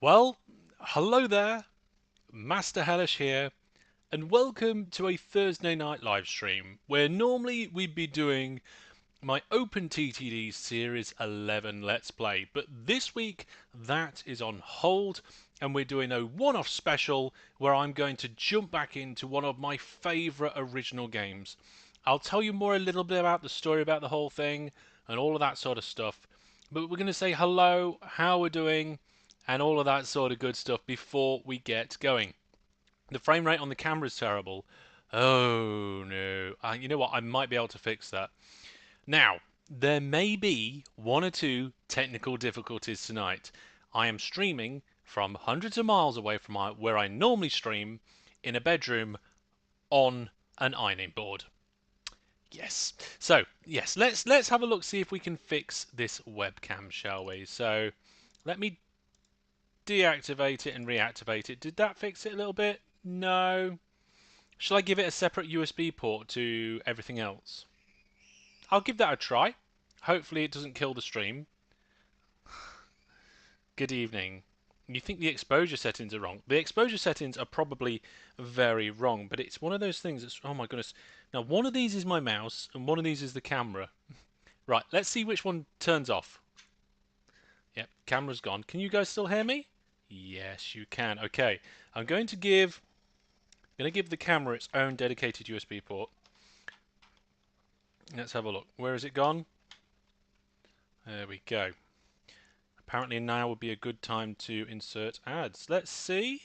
Well, hello there, Master Hellish here, and welcome to a Thursday night live stream where normally we'd be doing my Open TTD Series 11 Let's Play, but this week that is on hold and we're doing a one-off special where I'm going to jump back into one of my favourite original games. I'll tell you more a little bit about the story about the whole thing and all of that sort of stuff, but we're going to say hello, how we're doing, and all of that sort of good stuff before we get going. The frame rate on the camera is terrible. Oh no. You know what? I might be able to fix that. Now, there may be one or two technical difficulties tonight. I am streaming from hundreds of miles away from where I normally stream in a bedroom on an ironing board. Yes. So, yes, let's have a look, see if we can fix this webcam, shall we? So, let me deactivate it and reactivate it. Did that fix it a little bit? No. Shall I give it a separate USB port to everything else? I'll give that a try. Hopefully it doesn't kill the stream. Good evening. You think the exposure settings are wrong. The exposure settings are probably very wrong, but it's one of those things that's, oh my goodness. Now, one of these is my mouse, and one of these is the camera. Right, let's see which one turns off. Yep, camera's gone. Can you guys still hear me? Yes, you can. Okay, I'm going to give the camera its own dedicated USB port. Let's have a look. Where has it gone? There we go. Apparently now would be a good time to insert ads. Let's see.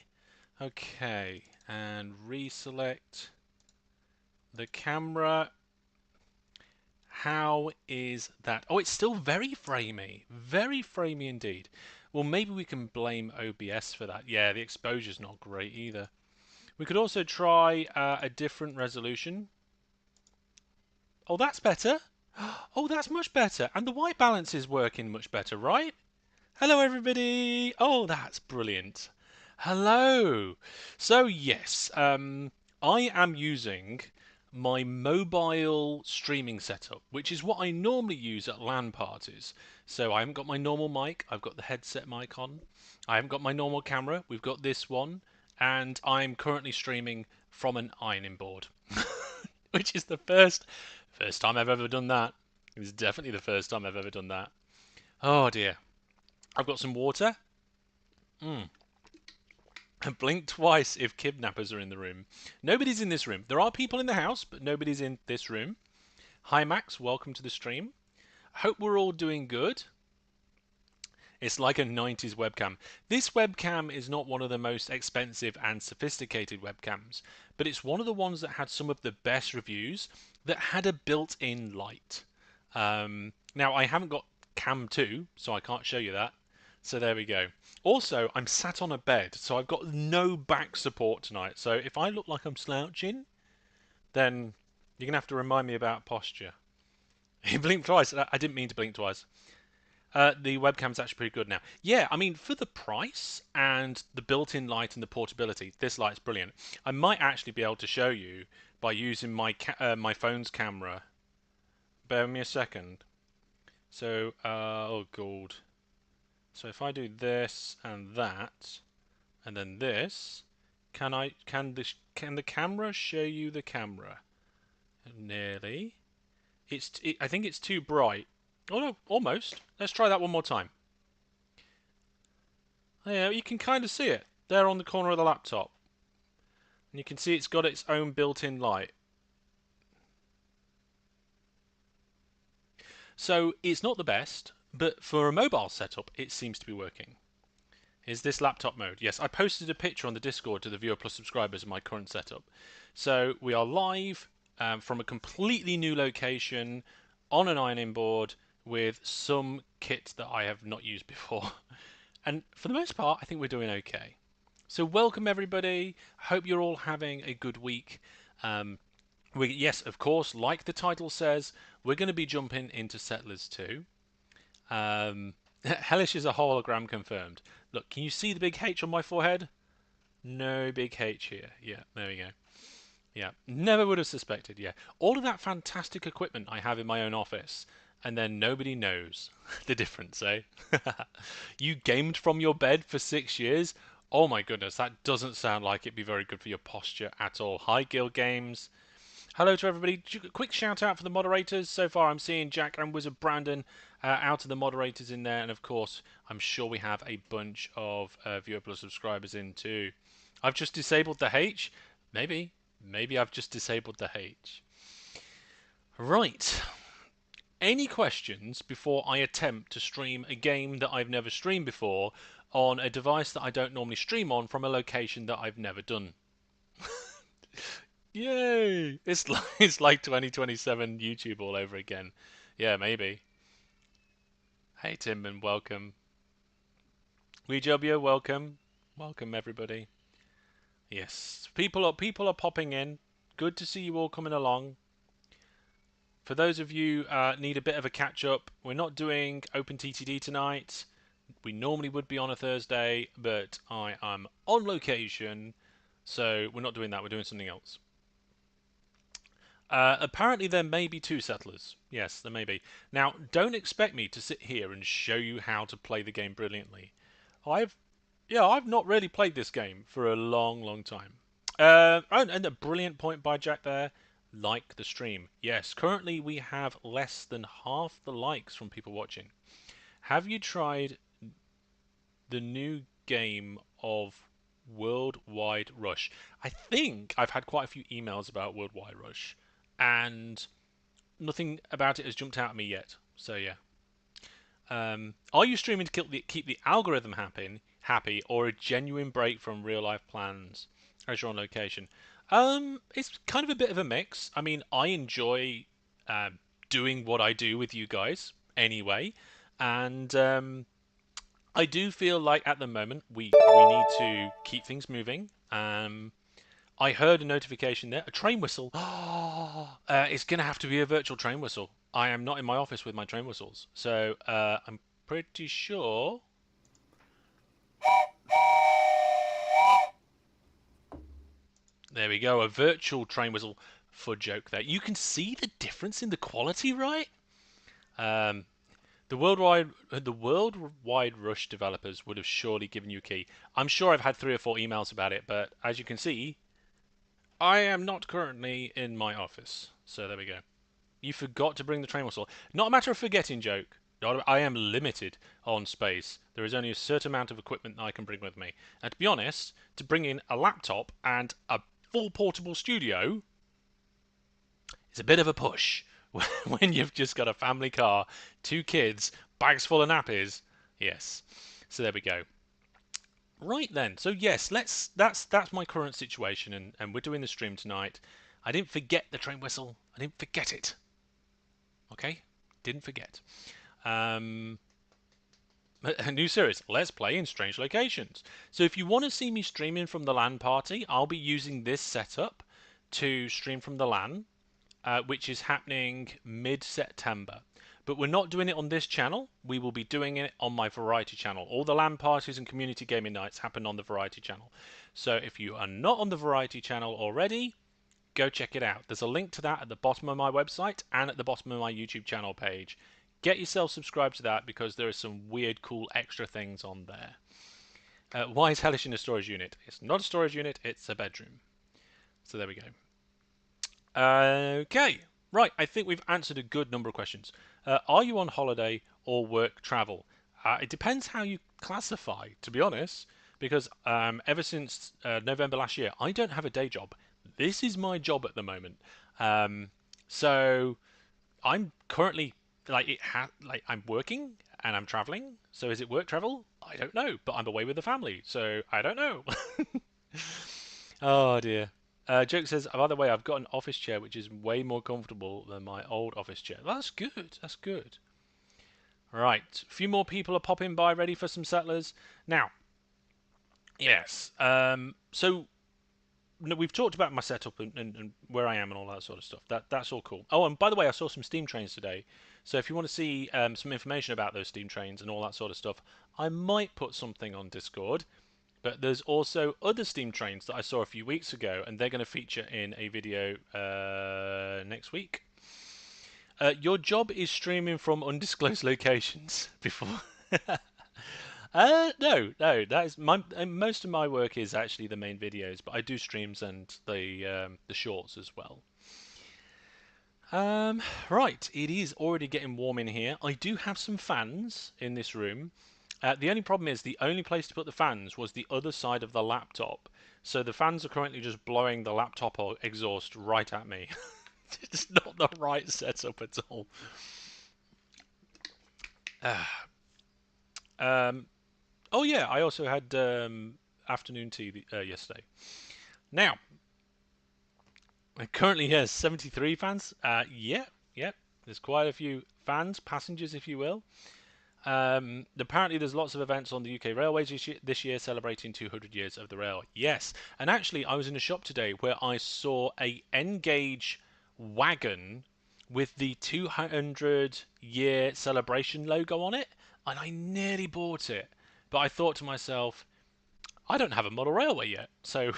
Okay, and reselect the camera. How is that? Oh, it's still very framey. Very framey indeed. Well, maybe we can blame OBS for that. Yeah, the exposure's not great either. We could also try a different resolution. Oh, that's better. Oh, that's much better. And the white balance is working much better, right? Hello, everybody. Oh, that's brilliant. Hello. So, yes, I am using my mobile streaming setup, which is what I normally use at LAN parties. So, I haven't got my normal mic, I've got the headset mic on. I haven't got my normal camera, we've got this one, and I'm currently streaming from an ironing board, which is the first time I've ever done that. It's definitely the first time I've ever done that. Oh dear. I've got some water. And blink twice if kidnappers are in the room. Nobody's in this room. There are people in the house, but nobody's in this room. Hi Max, welcome to the stream. Hope we're all doing good. It's like a 90s webcam. This webcam is not one of the most expensive and sophisticated webcams, but it's one of the ones that had some of the best reviews that had a built-in light. Now, I haven't got Cam 2, so I can't show you that. So there we go. Also, I'm sat on a bed, so I've got no back support tonight. So if I look like I'm slouching, then you're going to have to remind me about posture. He blinked twice. I didn't mean to blink twice. The webcam's actually pretty good now. Yeah, I mean, for the price and the built-in light and the portability, this light's brilliant. I might actually be able to show you by using my my phone's camera. Bear with me a second. So, oh god. So if I do this and that, and then this, can the camera show you the camera? Nearly. I think it's too bright. Oh no, almost. Let's try that one more time. Yeah, you can kind of see it there on the corner of the laptop. And you can see it's got its own built-in light. So it's not the best, but for a mobile setup, it seems to be working. Is this laptop mode? Yes, I posted a picture on the Discord to the Viewer Plus subscribers of my current setup. So we are live from a completely new location on an ironing board with some kit that I have not used before. And for the most part, I think we're doing okay. So welcome everybody. Hope you're all having a good week. Yes, of course, like the title says, we're going to be jumping into Settlers 2. Hellish is a hologram confirmed. Look, can you see the big H on my forehead? No big H here. Yeah, there we go. Yeah, never would have suspected. Yeah, all of that fantastic equipment I have in my own office and then nobody knows the difference, eh? You gamed from your bed for 6 years? Oh my goodness, that doesn't sound like it'd be very good for your posture at all. Hi, Guild Games. Hello to everybody. Quick shout out for the moderators. So far, I'm seeing Jack and Wizard Brandon out of the moderators in there, and of course, I'm sure we have a bunch of viewer plus subscribers in too. I've just disabled the H. Maybe I've just disabled the H. Right. Any questions before I attempt to stream a game that I've never streamed before on a device that I don't normally stream on from a location that I've never done? Yay! It's like 2027 YouTube all over again. Yeah, maybe. Hey Tim and welcome. Weejobia, welcome. Welcome everybody. Yes. People are popping in. Good to see you all coming along. For those of you need a bit of a catch up, we're not doing OpenTTD tonight. We normally would be on a Thursday, but I am on location, so we're not doing that. We're doing something else. Apparently, there may be two settlers. Yes, there may be. Now, don't expect me to sit here and show you how to play the game brilliantly. I've not really played this game for a long, long time. And a brilliant point by Jack there. Like the stream. Yes, currently we have less than half the likes from people watching. Have you tried the new game of Worldwide Rush? I think I've had quite a few emails about Worldwide Rush, and nothing about it has jumped out at me yet. So yeah. Are you streaming to keep the algorithm happy, or a genuine break from real life plans as you're on location? It's kind of a bit of a mix. I mean, I enjoy doing what I do with you guys anyway, and I do feel like at the moment we need to keep things moving. I heard a notification there, a train whistle. It's going to have to be a virtual train whistle. I am not in my office with my train whistles, so I'm pretty sure. There we go, a virtual train whistle for joke there. You can see the difference in the quality, right? Um, the worldwide Rush developers would have surely given you a key. I'm sure I've had 3 or 4 emails about it, but as you can see, I am not currently in my office. So there we go. You forgot to bring the train whistle. Not a matter of forgetting, joke. I am limited on space. There is only a certain amount of equipment that I can bring with me. And to be honest, to bring in a laptop and a full portable studio is a bit of a push when you've just got a family car, 2 kids, bags full of nappies. Yes. So there we go. Right then. So yes, that's my current situation, and we're doing the stream tonight. I didn't forget the train whistle. I didn't forget it. Okay? Didn't forget. A new series. Let's play in strange locations. So if you want to see me streaming from the LAN party, I'll be using this setup to stream from the LAN, which is happening mid-September. But we're not doing it on this channel. We will be doing it on my variety channel. All the LAN parties and community gaming nights happen on the variety channel. So if you are not on the variety channel already, go check it out. There's a link to that at the bottom of my website and at the bottom of my YouTube channel page. Get yourself subscribed to that because there are some weird, cool extra things on there. Why is Hellish in a storage unit? It's not a storage unit, it's a bedroom. So there we go. Okay, right. I think we've answered a good number of questions. Are you on holiday or work travel? It depends how you classify, to be honest, because ever since November last year, I don't have a day job. This is my job at the moment. So I'm currently like I'm working and I'm traveling. So is it work travel? I don't know, but I'm away with the family, so I don't know. Oh dear. Joke says, by the way, I've got an office chair which is way more comfortable than my old office chair. That's good. That's good. Right. A few more people are popping by ready for some settlers. Now, yes. So we've talked about my setup and where I am and all that sort of stuff. That's all cool. Oh, and by the way, I saw some steam trains today. So if you want to see some information about those steam trains and all that sort of stuff, I might put something on Discord. But there's also other steam trains that I saw a few weeks ago, and they're going to feature in a video next week. Your job is streaming from undisclosed locations before. No. That is my most of my work is actually the main videos, but I do streams and the shorts as well. Right, it is already getting warm in here. I do have some fans in this room. The only problem is the only place to put the fans was the other side of the laptop. So the fans are currently just blowing the laptop exhaust right at me. It's not the right setup at all. Um, oh yeah, I also had afternoon tea yesterday. Now, it currently has 73 fans. Yeah. There's quite a few fans, passengers, if you will. Apparently, there's lots of events on the UK railways this year celebrating 200 years of the railway. Yes, and actually, I was in a shop today where I saw a N-gauge wagon with the 200-year celebration logo on it, and I nearly bought it. But I thought to myself, I don't have a model railway yet, so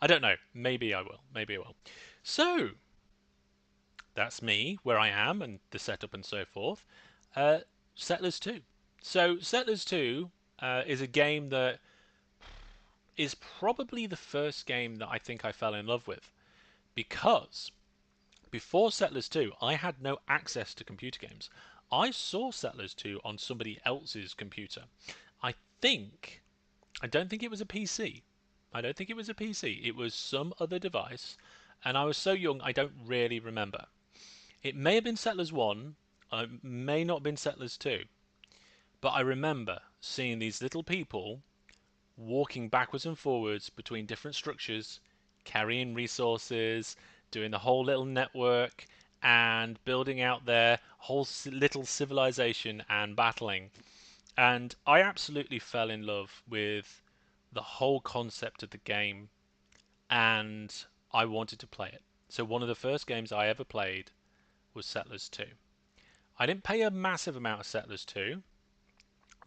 I don't know. Maybe I will. Maybe I will. So that's me, where I am, and the setup and so forth. Uh, Settlers 2. So Settlers 2 is a game that is probably the first game that I think I fell in love with because before Settlers 2, I had no access to computer games. I saw Settlers 2 on somebody else's computer. I think I don't think it was a PC. I don't think it was a PC. It was some other device, and I was so young I don't really remember. It may have been Settlers 1, it may not have been Settlers 2, but I remember seeing these little people walking backwards and forwards between different structures, carrying resources, doing the whole little network, and building out their whole little civilization and battling. And I absolutely fell in love with the whole concept of the game, and I wanted to play it. So one of the first games I ever played was Settlers 2. I didn't pay a massive amount of Settlers 2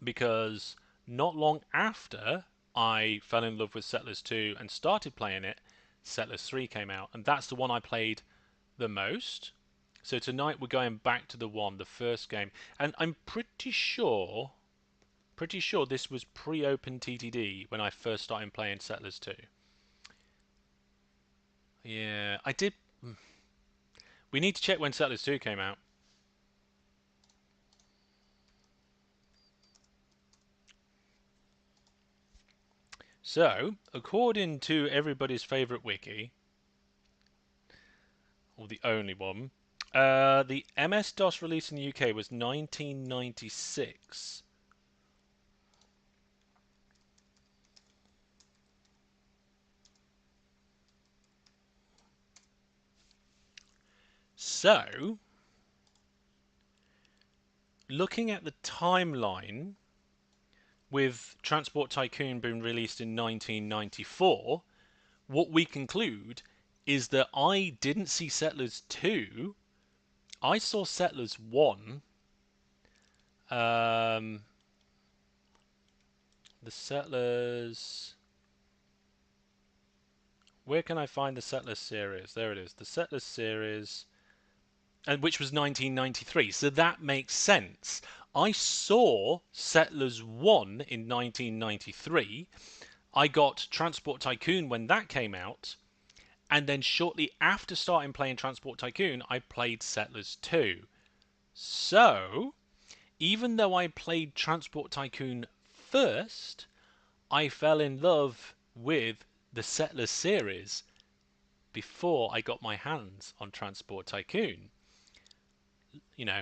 because not long after I fell in love with Settlers 2 and started playing it, Settlers 3 came out, and that's the one I played the most. So tonight we're going back to the first game, and I'm pretty sure this was pre-open TTD when I first started playing Settlers 2. Yeah, I did. We need to check when Settlers 2 came out. So, according to everybody's favourite wiki, or the only one, the MS-DOS release in the UK was 1996. So, looking at the timeline, with Transport Tycoon being released in 1994, what we conclude is that I didn't see Settlers 2. I saw Settlers 1. The Settlers. Where can I find the Settlers series? There it is. The Settlers series, and which was 1993. So that makes sense. I saw Settlers 1 in 1993. I got Transport Tycoon when that came out. And then shortly after starting playing Transport Tycoon, I played Settlers 2. So, even though I played Transport Tycoon first, I fell in love with the Settlers series before I got my hands on Transport Tycoon. You know,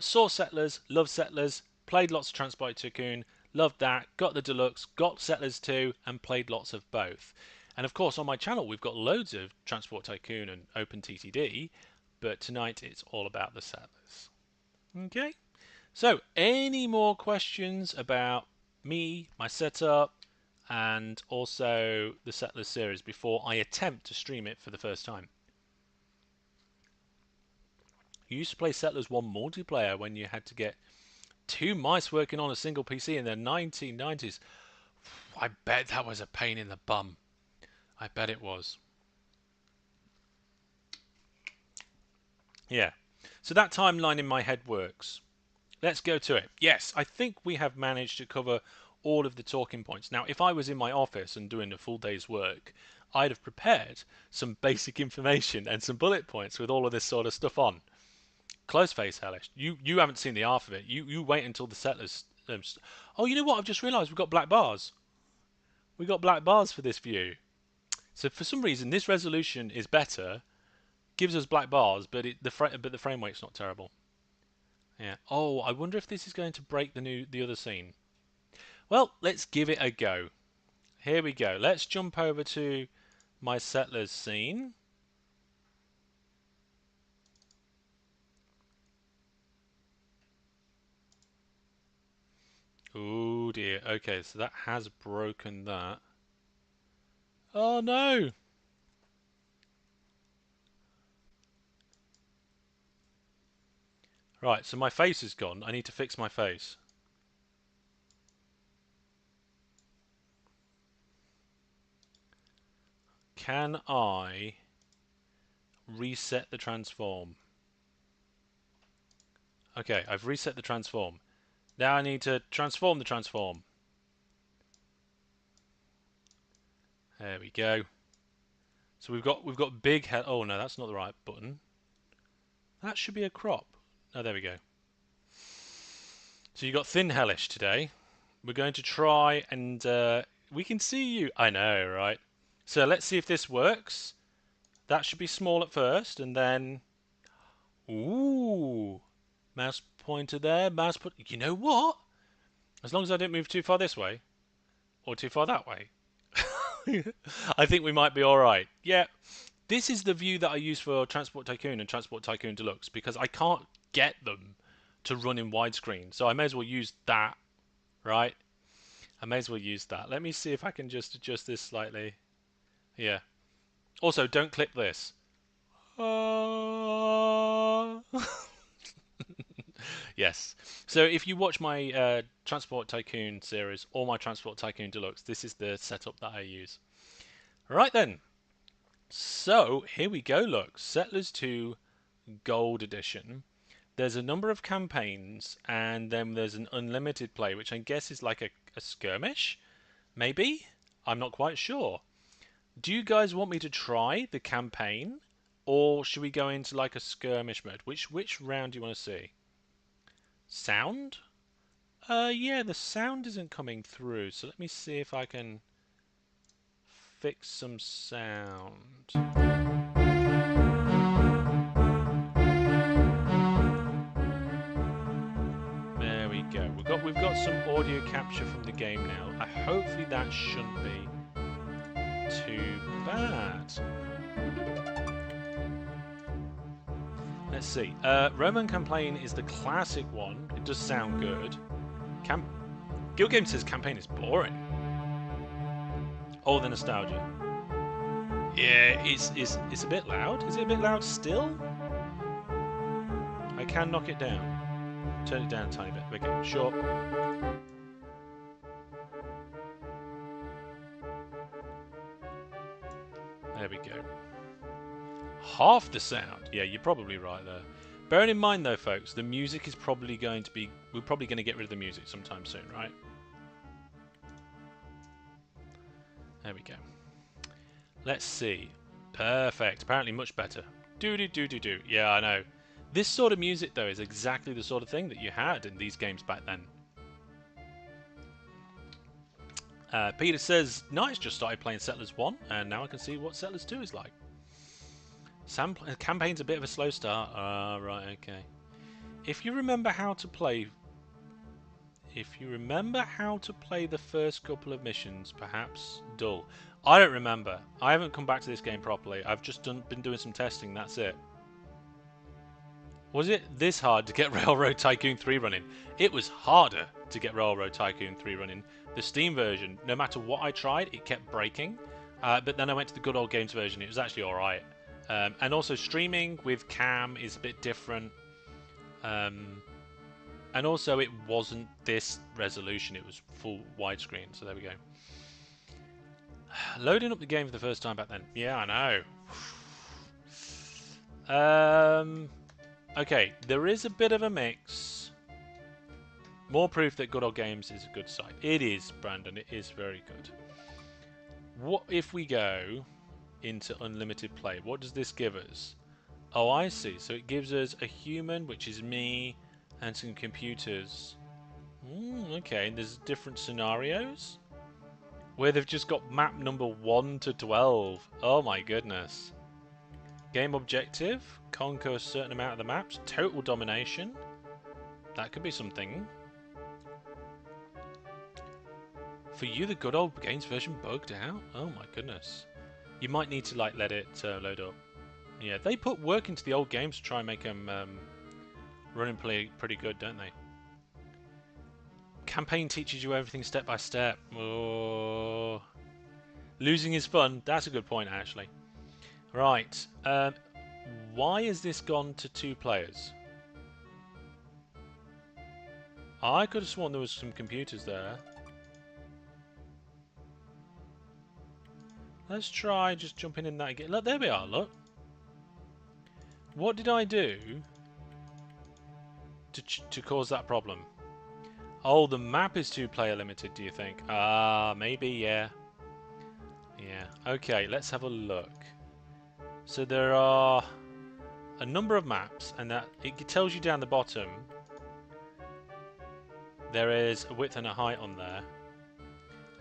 saw Settlers, loved Settlers, played lots of Transport Tycoon, loved that, got the deluxe, got Settlers 2, and played lots of both. And of course, on my channel, we've got loads of Transport Tycoon and OpenTTD, but tonight it's all about the Settlers. Okay? So, any more questions about me, my setup, and also the Settlers series before I attempt to stream it for the first time? You used to play Settlers 1 multiplayer when you had to get two mice working on a single PC in the 1990s. I bet that was a pain in the bum. I bet it was. Yeah. So that timeline in my head works. Let's go to it. Yes, I think we have managed to cover all of the talking points. Now, if I was in my office and doing a full day's work, I'd have prepared some basic information and some bullet points with all of this sort of stuff on. Close face, Hellish. You haven't seen the half of it. You wait until the settlers. Oh, you know what? I've just realised we've got black bars. We got black bars for this view. So for some reason, this resolution is better, gives us black bars, but the frame rate's not terrible. Yeah. Oh, I wonder if this is going to break the other scene. Well, let's give it a go. Here we go. Let's jump over to my settlers scene. Oh dear. Okay, so that has broken that. Oh no! Right, so my face is gone. I need to fix my face. Can I reset the transform? Okay, I've reset the transform. Now I need to transform the transform. There we go. So we've got big head. Oh no, that's not the right button. That should be a crop. Oh, there we go. So you got thin hellish today. We're going to try and we can see you. I know, right? So let's see if this works. That should be small at first, and then ooh, mouse pointer there. Mouse put. You know what? As long as I don't move too far this way or too far that way, I think we might be all right. Yeah, this is the view that I use for Transport Tycoon and Transport Tycoon Deluxe because I can't get them to run in widescreen, so I may as well use that, right? I may as well use that. Let me see if I can just adjust this slightly. Yeah. Also, don't clip this. Yes. So if you watch my Transport Tycoon series or my Transport Tycoon Deluxe, this is the setup that I use. Right then. So here we go. Look, Settlers 2 Gold Edition. There's a number of campaigns, and then there's an unlimited play, which I guess is like a skirmish, maybe? I'm not quite sure. Do you guys want me to try the campaign, or should we go into like a skirmish mode? Which round do you want to see? Sound? Yeah, the sound isn't coming through, so let me see if I can fix some sound. There we go. We've got some audio capture from the game now. Hopefully that shouldn't be too bad. Let's see. Roman Campaign is the classic one. It does sound good. Guild Game says campaign is boring. Oh, the nostalgia. Yeah, it's a bit loud. Is it a bit loud still? I can knock it down. Turn it down a tiny bit. Okay, sure. There we go. Half the sound. Yeah, you're probably right there. Bearing in mind though, folks, the music is probably going to be... We're probably going to get rid of the music sometime soon, right? There we go. Let's see. Perfect. Apparently much better. Do-do-do-do-do. Yeah, I know. This sort of music, though, is exactly the sort of thing that you had in these games back then. Peter says, nice, just started playing Settlers 1, and now I can see what Settlers 2 is like. Campaign's a bit of a slow start. Right, okay. If you remember how to play the first couple of missions, perhaps dull. I don't remember. I haven't come back to this game properly. I've just been doing some testing, that's it. Was it this hard to get Railroad Tycoon 3 running? It was harder to get Railroad Tycoon 3 running. The Steam version, no matter what I tried, it kept breaking. But then I went to the Good Old Games version. It was actually alright. And also streaming with cam is a bit different. And also it wasn't this resolution. It was full widescreen. So there we go. Loading up the game for the first time back then. Yeah, I know. Okay, there is a bit of a mix. More proof that Good Old Games is a good site. It is, Brandon. It is very good. What if we go into unlimited play? What does this give us? Oh, I see. So it gives us a human, which is me, and some computers. Okay, and there's different scenarios where they've just got map number 1 to 12. Oh my goodness. Game objective, conquer a certain amount of the maps, total domination. That could be something. For you, the Good Old Games version bugged out? Oh my goodness. You might need to like let it load up. Yeah, they put work into the old games to try and make them run and play pretty good, don't they? Campaign teaches you everything step by step. Oh. Losing is fun. That's a good point, actually. Right. Why has this gone to 2 players? I could have sworn there was some computers there. Let's try just jumping in that again. Look, there we are, look. What did I do to cause that problem? Oh, the map is 2-player limited, do you think? Ah, maybe, yeah. Yeah, okay, let's have a look. So there are a number of maps, and that it tells you down the bottom there is a width and a height on there.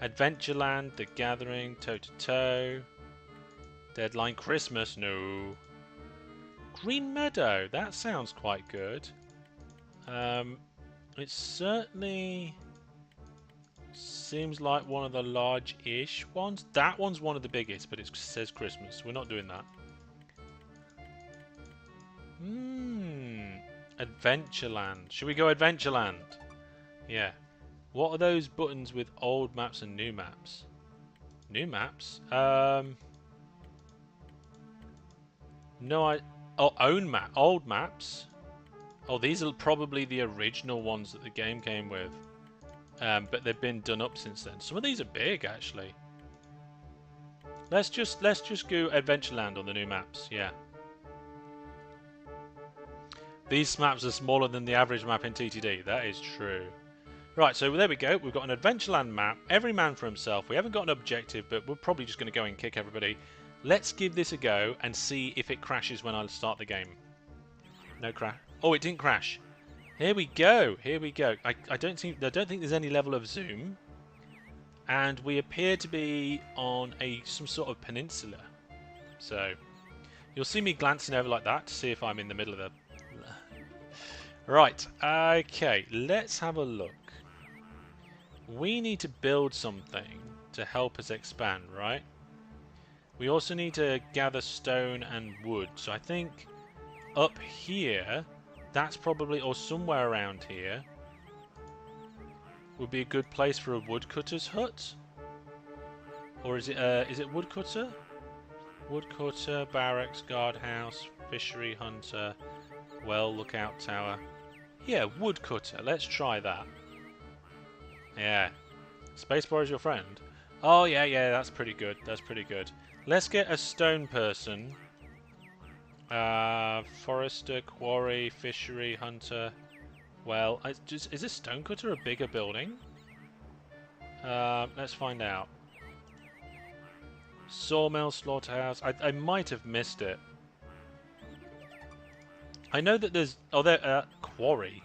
Adventureland, The Gathering, Toe to Toe, Deadline Christmas, no. Green Meadow, that sounds quite good. It certainly seems like one of the large-ish ones. That one's one of the biggest, but it says Christmas. We're not doing that. Adventureland. Should we go Adventureland? Yeah. What are those buttons with old maps and new maps? New maps? No, oh, own map. Old maps. Oh, these are probably the original ones that the game came with. But they've been done up since then. Some of these are big, actually. Let's just go Adventureland on the new maps. Yeah. These maps are smaller than the average map in TTD. That is true. Right, so there we go. We've got an Adventureland map. Every man for himself. We haven't got an objective, but we're probably just going to go and kick everybody. Let's give this a go and see if it crashes when I start the game. No crash. Oh, it didn't crash. Here we go. Here we go. I don't think there's any level of zoom, and we appear to be on some sort of peninsula. So you'll see me glancing over like that to see if I'm in the middle of the. Right. Okay. Let's have a look. We need to build something to help us expand, right? We also need to gather stone and wood. So I think up here, that's probably, or somewhere around here, would be a good place for a woodcutter's hut. Or is it woodcutter? Woodcutter, barracks, guardhouse, fishery, hunter, well, lookout tower. Yeah, woodcutter. Let's try that. Yeah. Spacebar is your friend. Oh, yeah, that's pretty good. That's pretty good. Let's get a stone person. Forester, quarry, fishery, hunter. Well, is this stonecutter a bigger building? Let's find out. Sawmill, slaughterhouse. I might have missed it. I know that there's... Oh, there... quarry.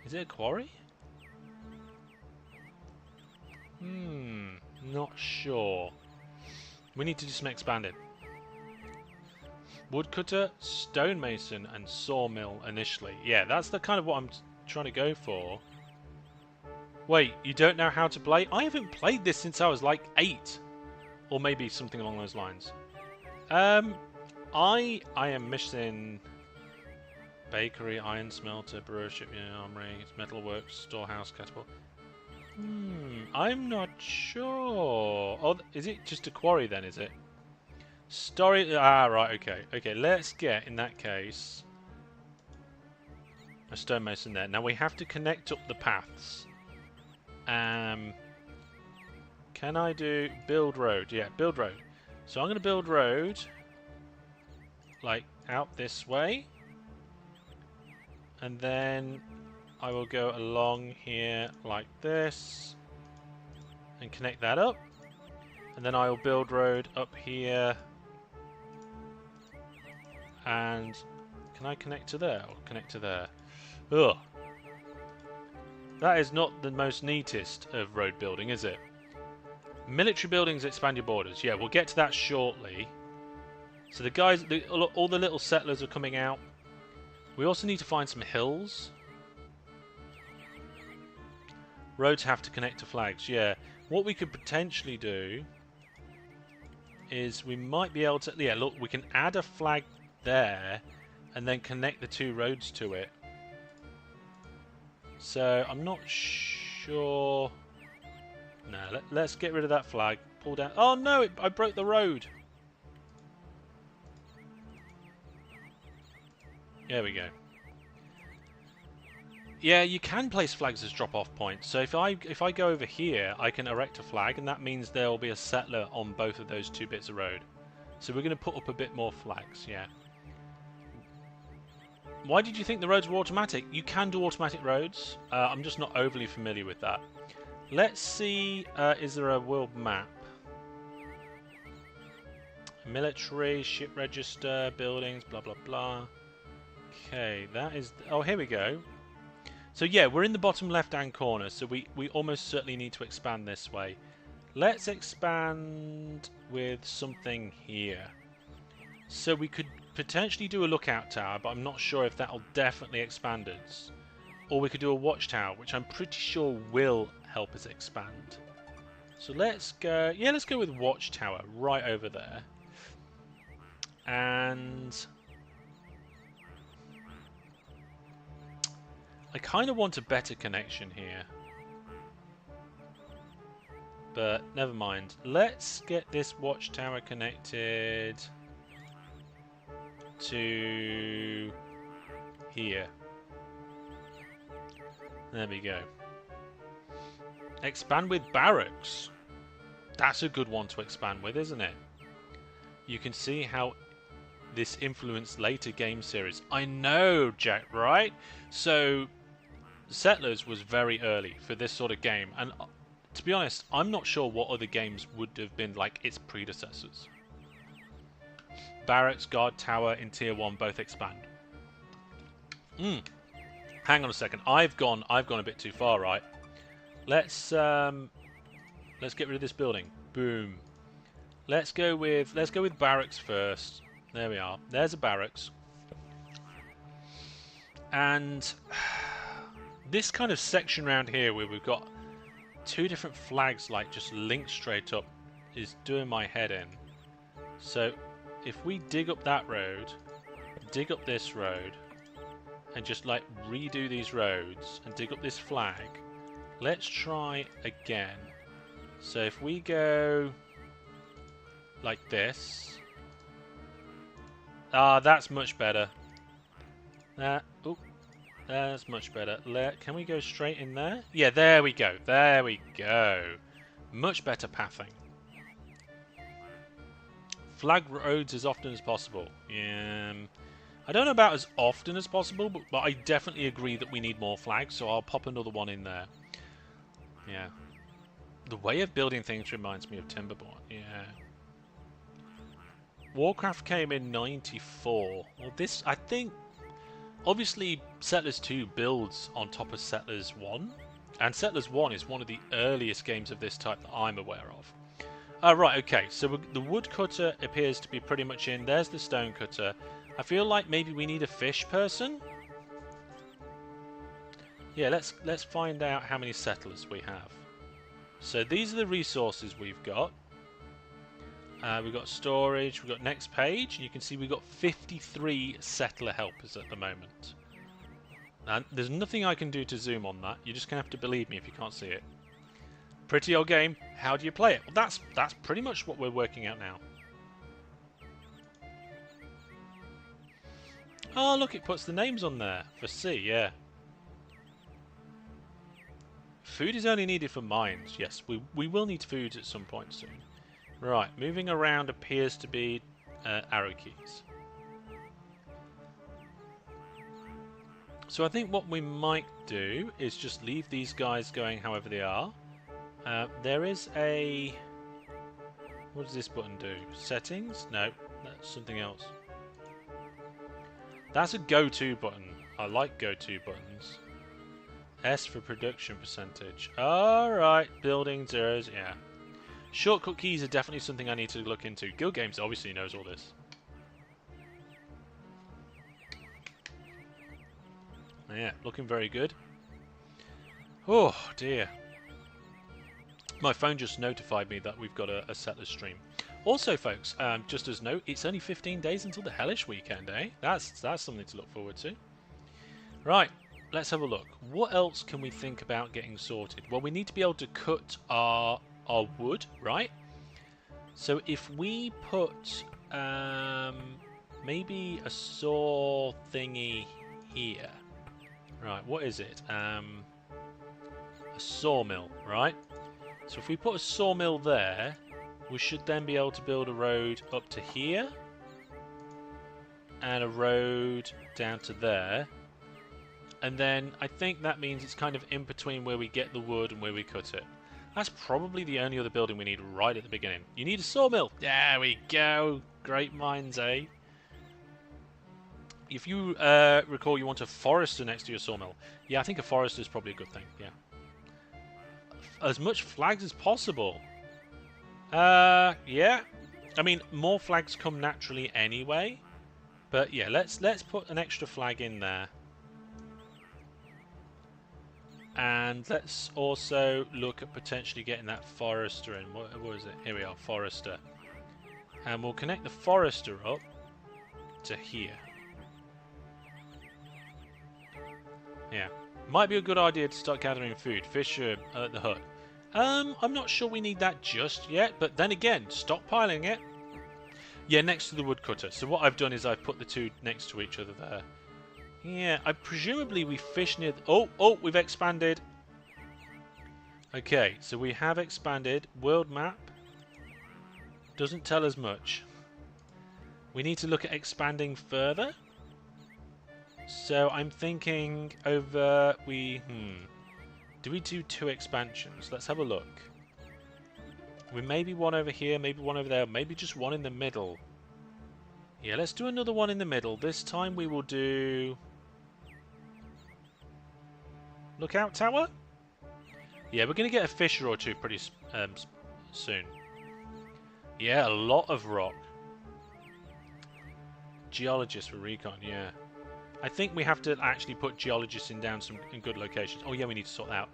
Is it a quarry? Not sure. We need to do some expanding. Woodcutter, stonemason, and sawmill initially. Yeah, that's the kind of what I'm trying to go for. Wait, you don't know how to play? I haven't played this since I was like 8. Or maybe something along those lines. I am missing bakery, iron smelter, brewership, armory, metalworks, storehouse, catapult. I'm not sure. Oh, is it just a quarry then, is it? Story... Ah, right, okay. Okay, let's get, in that case, a stonemason there. Now, we have to connect up the paths. Can I do... Build road? Yeah, build road. So I'm going to build road, like, out this way. And then I will go along here like this and connect that up. And then I will build road up here. And can I connect to there or connect to there? Ugh. That is not the most neatest of road building, is it? Military buildings expand your borders. Yeah, we'll get to that shortly. So the guys, all the little settlers are coming out. We also need to find some hills. Roads have to connect to flags, yeah. What we could potentially do is we might be able to... Yeah, look, we can add a flag there and then connect the two roads to it. So, I'm not sure... No, let's get rid of that flag. Pull down... Oh, no! I broke the road! There we go. Yeah, you can place flags as drop-off points. So if I go over here, I can erect a flag, and that means there will be a settler on both of those two bits of road. So we're going to put up a bit more flags, yeah. Why did you think the roads were automatic? You can do automatic roads. I'm just not overly familiar with that. Let's see, is there a world map? Military, ship register, buildings, blah, blah, blah. Okay, that is... Oh, here we go. So yeah, we're in the bottom left-hand corner, so we almost certainly need to expand this way. Let's expand with something here. So we could potentially do a lookout tower, but I'm not sure if that'll definitely expand us. Or we could do a watchtower, which I'm pretty sure will help us expand. So let's go... Yeah, let's go with watchtower right over there. And... I kind of want a better connection here. But never mind. Let's get this watchtower connected to here. There we go. Expand with barracks. That's a good one to expand with, isn't it? You can see how this influenced later game series. I know, Jack, right? So... Settlers was very early for this sort of game, and to be honest, I'm not sure what other games would have been like its predecessors. Barracks, guard tower in tier 1 both expand. Hang on a second. I've gone a bit too far, right? Let's get rid of this building. Boom. Let's go with barracks first. There we are. There's a barracks. And this kind of section around here where we've got two different flags like just linked straight up is doing my head in. So if we dig up that road, dig up this road, and just like redo these roads and dig up this flag, let's try again. So if we go like this, that's much better. That's much better. Can we go straight in there? Yeah, there we go. There we go. Much better pathing. Flag roads as often as possible. Yeah. I don't know about as often as possible, but I definitely agree that we need more flags, so I'll pop another one in there. Yeah. The way of building things reminds me of Timberborn. Yeah. Warcraft came in 94. Well, this, I think... Obviously, Settlers 2 builds on top of Settlers 1, and Settlers 1 is one of the earliest games of this type that I'm aware of. Right, okay, so the woodcutter appears to be pretty much in. There's the stonecutter. I feel like maybe we need a fish person. Yeah, let's find out how many settlers we have. So these are the resources we've got. We've got storage, we've got next page, and you can see we've got 53 settler helpers at the moment. And there's nothing I can do to zoom on that. You're just going to have to believe me if you can't see it. Pretty old game. How do you play it? Well, that's pretty much what we're working out now. Oh, look, it puts the names on there for C, yeah. Food is only needed for mines. Yes, we will need food at some point soon. Right, moving around appears to be arrow keys. So I think what we might do is just leave these guys going however they are. There is a... What does this button do? Settings? No, that's something else. That's a go-to button. I like go-to buttons. S for production percentage. Alright, building zeros, yeah. Shortcut keys are definitely something I need to look into. Guild Games obviously knows all this. Yeah, looking very good. Oh, dear. My phone just notified me that we've got a Settlers stream. Also, folks, just as note, it's only 15 days until the Hellish weekend, eh? That's something to look forward to. Right, let's have a look. What else can we think about getting sorted? Well, we need to be able to cut our wood, right? So if we put maybe a saw thingy here. Right, what is it? A sawmill, right? So if we put a sawmill there, we should then be able to build a road up to here. And a road down to there. And then I think that means it's kind of in between where we get the wood and where we cut it. That's probably the only other building we need right at the beginning. You need a sawmill. There we go. Great minds, eh? If you recall, you want a forester next to your sawmill. Yeah, I think a forester is probably a good thing. Yeah. As much flags as possible. Yeah. I mean, more flags come naturally anyway. But yeah, let's put an extra flag in there. And let's also look at potentially getting that forester in. What is it? Here we are, forester. And we'll connect the forester up to here. Yeah. Might be a good idea to start gathering food. Fish are at the hut. I'm not sure we need that just yet, but then again, stockpiling it. Yeah, next to the woodcutter. So what I've done is I've put the two next to each other there. Yeah, presumably we fish near... Oh, we've expanded. Okay, so we have expanded. World map doesn't tell us much. We need to look at expanding further. So I'm thinking over... Do we do 2 expansions? Let's have a look. We maybe one over here, maybe one over there, maybe just one in the middle. Yeah, let's do another one in the middle. This time we will do... Lookout tower? Yeah, we're going to get a fisher or two pretty soon. Yeah, a lot of rock. Geologist for recon, yeah. I think we have to actually put geologists in good locations. Oh yeah, we need to sort that out.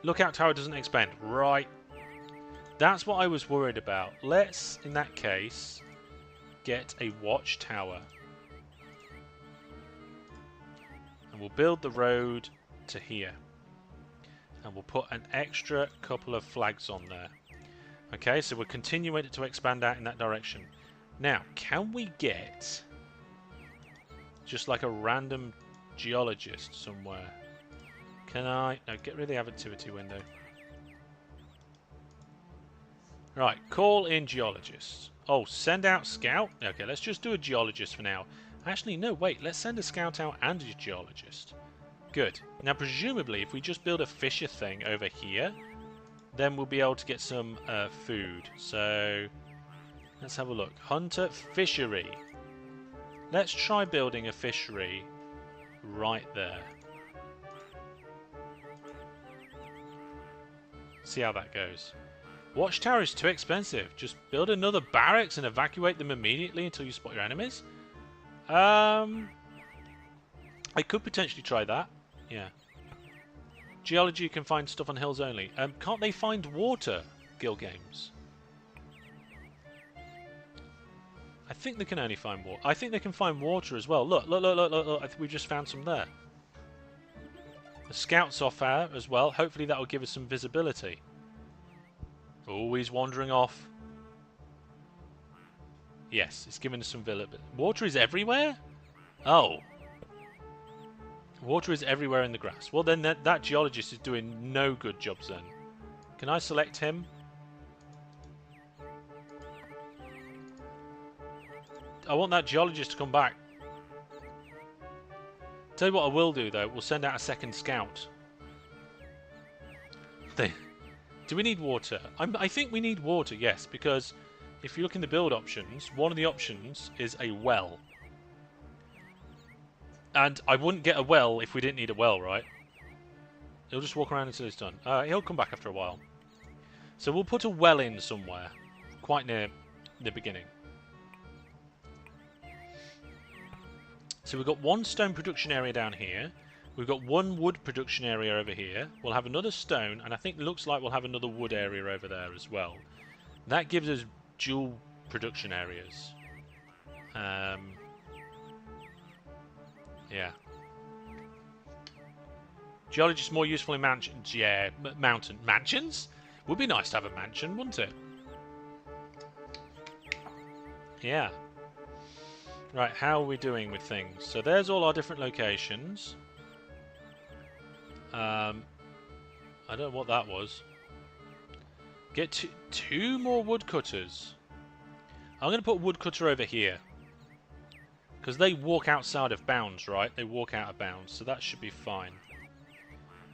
Lookout tower doesn't expand. Right. That's what I was worried about. Let's, in that case, get a watchtower. And we'll build the road to here. And we'll put an extra couple of flags on there. Okay, so we're continuing to expand out in that direction. Now, can we get just like a random geologist somewhere? Can I... No, get rid of the activity window. Right, call in geologists. Oh, send out scout? Okay, let's just do a geologist for now. Actually, no, wait, let's send a scout out and a geologist. Good. Now, presumably, if we just build a fisher thing over here, then we'll be able to get some food. So, let's have a look. Hunter, fishery. Let's try building a fishery right there. See how that goes. Watchtower is too expensive. Just build another barracks and evacuate them immediately until you spot your enemies. I could potentially try that. Yeah. Geology can find stuff on hills only. Can't they find water, Guild Games? I think they can only find water. I think they can find water as well. Look. I think we just found some there. The scout's off there as well. Hopefully that will give us some visibility. Always wandering off. Yes, it's giving us some visibility. Water is everywhere? Oh. Water is everywhere in the grass. Well, then that geologist is doing no good jobs then. Can I select him? I want that geologist to come back. Tell you what I will do though, we'll send out a second scout. Do we need water? I think we need water, yes, because if you look in the build options, one of the options is a well. And I wouldn't get a well if we didn't need a well, right? He'll just walk around until it's done. He'll come back after a while. So we'll put a well in somewhere, quite near the beginning. So we've got one stone production area down here. We've got one wood production area over here. We'll have another stone, and I think it looks like we'll have another wood area over there as well. That gives us dual production areas. Yeah. Geologist more useful in mansions? Yeah, mansions? Would be nice to have a mansion, wouldn't it? Yeah. Right, how are we doing with things? So there's all our different locations. I don't know what that was. Get two more woodcutters. I'm going to put a woodcutter over here. Because they walk outside of bounds, right? They walk out of bounds, so that should be fine.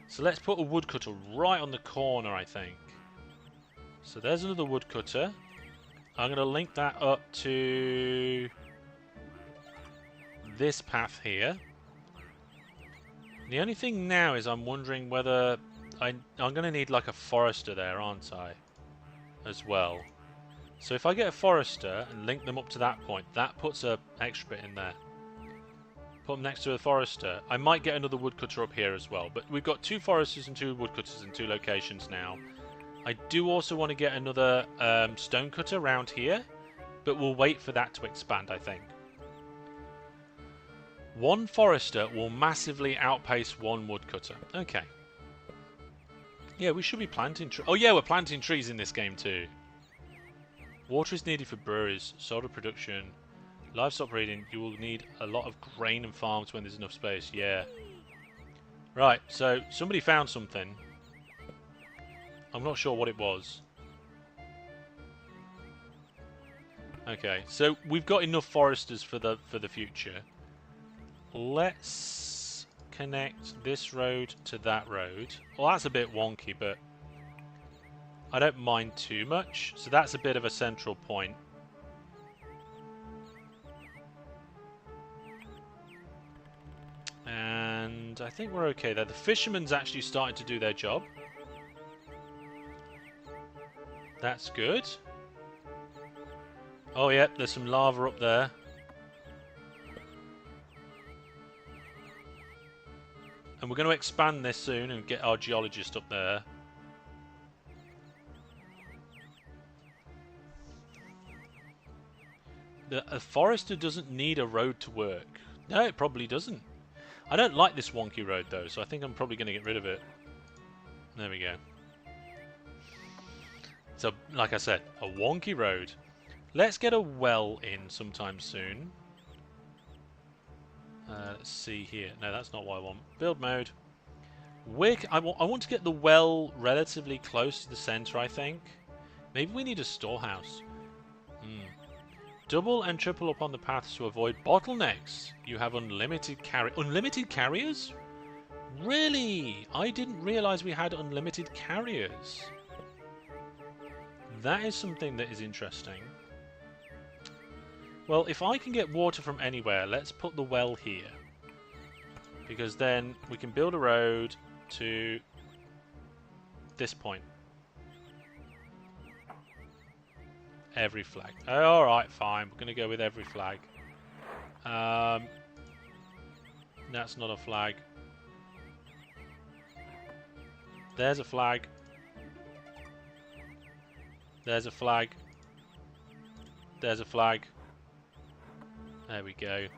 So let's put a woodcutter right on the corner, I think. So there's another woodcutter. I'm going to link that up to this path here. The only thing now is I'm wondering whether I'm going to need like a forester there, aren't I? As well. So if I get a forester and link them up to that point, that puts a extra bit in there. Put them next to a forester. I might get another woodcutter up here as well, but we've got two foresters and two woodcutters in two locations now. I do also want to get another stonecutter around here, but we'll wait for that to expand, I think. One forester will massively outpace one woodcutter. Okay. Yeah, we should be planting trees. Oh yeah, we're planting trees in this game too. Water is needed for breweries, soda production, livestock breeding. You will need a lot of grain and farms when there's enough space. Yeah. Right, so somebody found something. I'm not sure what it was. Okay, so we've got enough foresters for the future. Let's connect this road to that road. Well, that's a bit wonky, but I don't mind too much. So that's a bit of a central point. And I think we're okay there. The fishermen's actually started to do their job. That's good. Oh, yeah, there's some lava up there. And we're going to expand this soon and get our geologist up there. A forester doesn't need a road to work. No, it probably doesn't. I don't like this wonky road though, so I think I'm probably going to get rid of it. There we go. So, like I said, a wonky road. Let's get a well in sometime soon. Let's see here. No, that's not what I want. Build mode. I want to get the well relatively close to the center, I think. Maybe we need a storehouse. Double and triple up on the paths to avoid bottlenecks. You have unlimited Unlimited carriers? Really? I didn't realize we had unlimited carriers. That is something that is interesting. Well, if I can get water from anywhere, let's put the well here. Because then we can build a road to this point. Every flag. Oh, alright, fine. We're going to go with every flag. That's not a flag. There's a flag. There's a flag. There's a flag. There we go.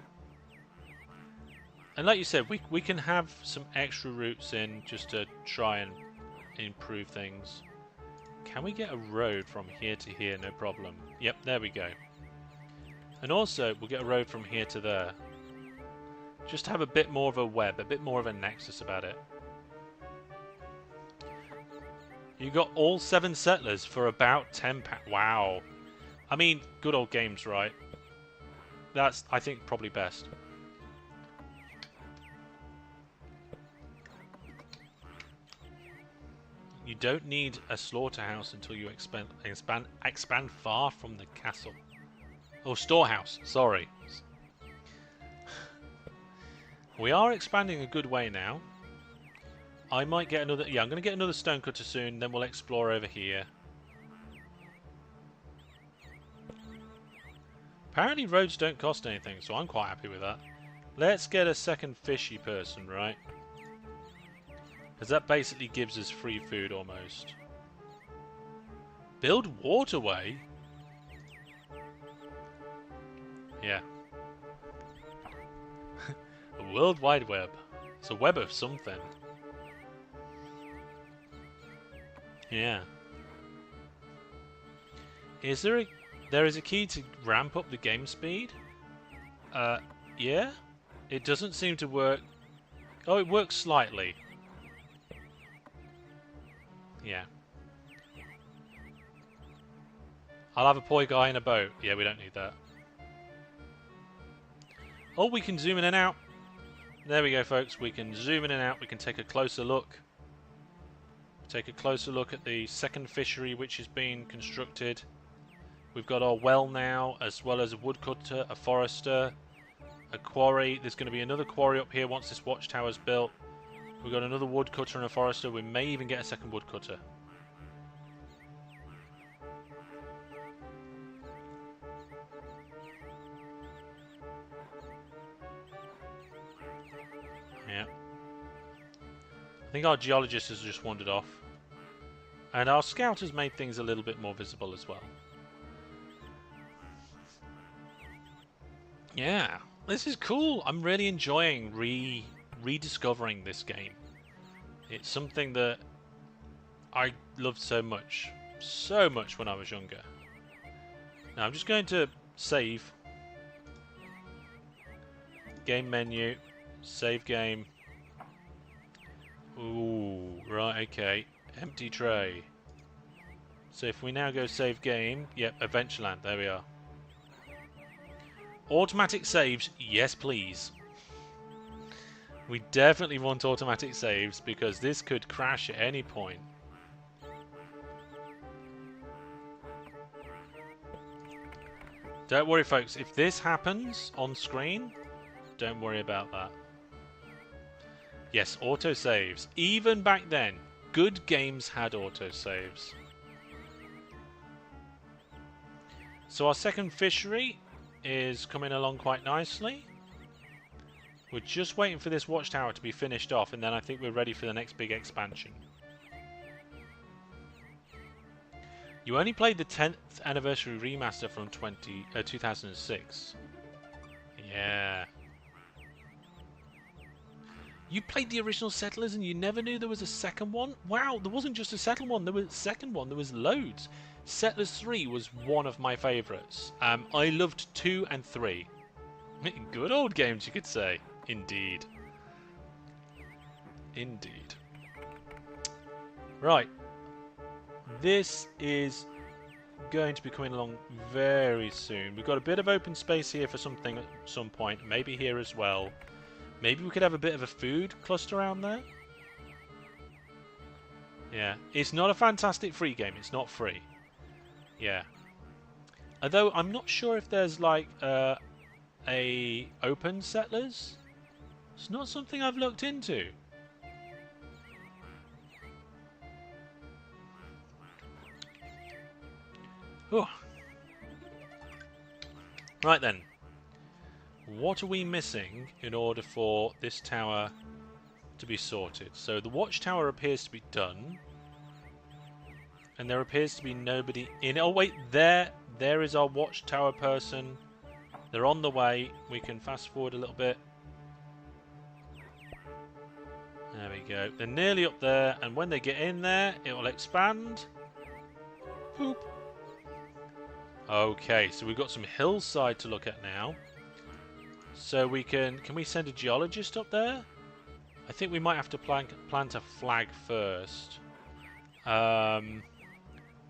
And like you said, we can have some extra routes in just to try and improve things. Can we get a road from here to here? No problem. Yep, there we go. And also, we'll get a road from here to there. Just to have a bit more of a web, a bit more of a nexus about it. You got all 7 settlers for about £10. Wow. I mean, good old games, right? That's, I think, probably best. You don't need a slaughterhouse until you expand far from the castle. Oh, storehouse. Sorry. We are expanding a good way now. I might get another... Yeah, I'm going to get another stonecutter soon. Then we'll explore over here. Apparently roads don't cost anything, so I'm quite happy with that. Let's get a second fishy person, right? Because that basically gives us free food almost. Build waterway? Yeah. A World Wide Web. It's a web of something. Yeah. Is there a... There is a key to ramp up the game speed? Yeah? It doesn't seem to work... Oh, it works slightly. Yeah. I'll have a poi guy in a boat. Yeah, we don't need that. Oh, we can zoom in and out. There we go, folks. We can zoom in and out. We can take a closer look. Take a closer look at the second fishery which is being constructed. We've got our well now, as well as a woodcutter, a forester, a quarry. There's going to be another quarry up here once this watchtower's built. We've got another woodcutter and a forester. We may even get a second woodcutter. Yeah. I think our geologist has just wandered off. And our scout has made things a little bit more visible as well. Yeah, this is cool. I'm really enjoying rediscovering this game. It's something that I loved so much when I was younger. Now I'm just going to save. Game menu, save game. Ooh, right, okay. Empty tray. So if we now go save game, yep, Adventureland, there we are. Automatic saves, yes please. We definitely want automatic saves because this could crash at any point. Don't worry folks, if this happens on screen, don't worry about that. Yes, autosaves. Even back then, good games had autosaves. So our second fishery is coming along quite nicely. We're just waiting for this watchtower to be finished off, and then I think we're ready for the next big expansion. You only played the 10th anniversary remaster from 2006. Yeah. You played the original Settlers and you never knew there was a second one? Wow, there wasn't just a second one, there was a second one, there was loads. Settlers 3 was one of my favourites. I loved 2 and 3. Good old games, you could say. Indeed. Indeed. Right. This is going to be coming along very soon. We've got a bit of open space here for something at some point. Maybe here as well. Maybe we could have a bit of a food cluster around there. Yeah. It's not a fantastic free game. It's not free. Yeah. Although I'm not sure if there's like a open Settlers. It's not something I've looked into. Whew. Right then. What are we missing in order for this tower to be sorted? So the watchtower appears to be done. And there appears to be nobody in it. Oh wait, there is our watchtower person. They're on the way. We can fast forward a little bit. There we go. They're nearly up there, and when they get in there, it will expand. Boop. Okay, so we've got some hillside to look at now. So we can we send a geologist up there? I think we might have to plant a flag first.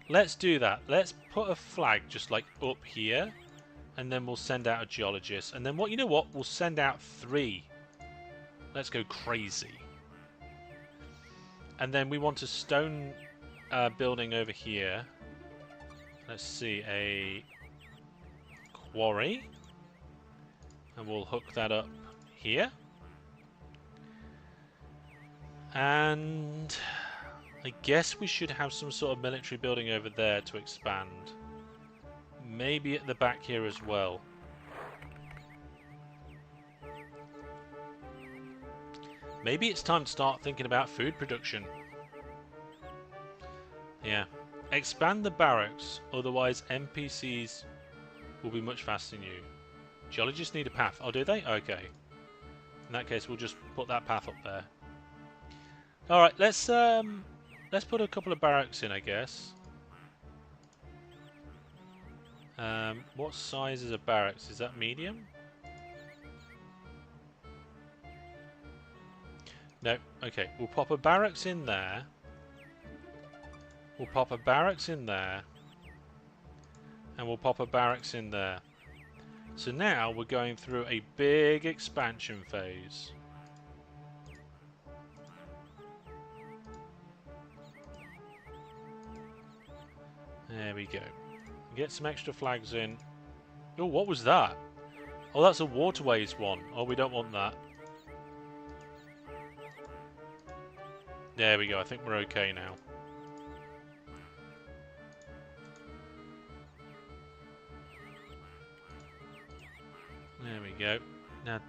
Let's do that. Let's put a flag just like up here, and then we'll send out a geologist. And then you know what? We'll send out 3. Let's go crazy. And then we want a stone building over here. Let's see, a quarry. And we'll hook that up here. And I guess we should have some sort of military building over there to expand. Maybe at the back here as well. Maybe it's time to start thinking about food production. Yeah. Expand the barracks, otherwise NPCs will be much faster than you. Geologists need a path. Oh, do they? Okay. In that case, we'll just put that path up there. Alright, let's put a couple of barracks in, I guess. What size is a barracks? Is that medium? No. Okay, we'll pop a barracks in there. We'll pop a barracks in there. And we'll pop a barracks in there. So now we're going through a big expansion phase. There we go. Get some extra flags in. Oh, what was that? Oh, that's a waterways one. Oh, we don't want that. There we go. I think we're okay now. There we go. Now,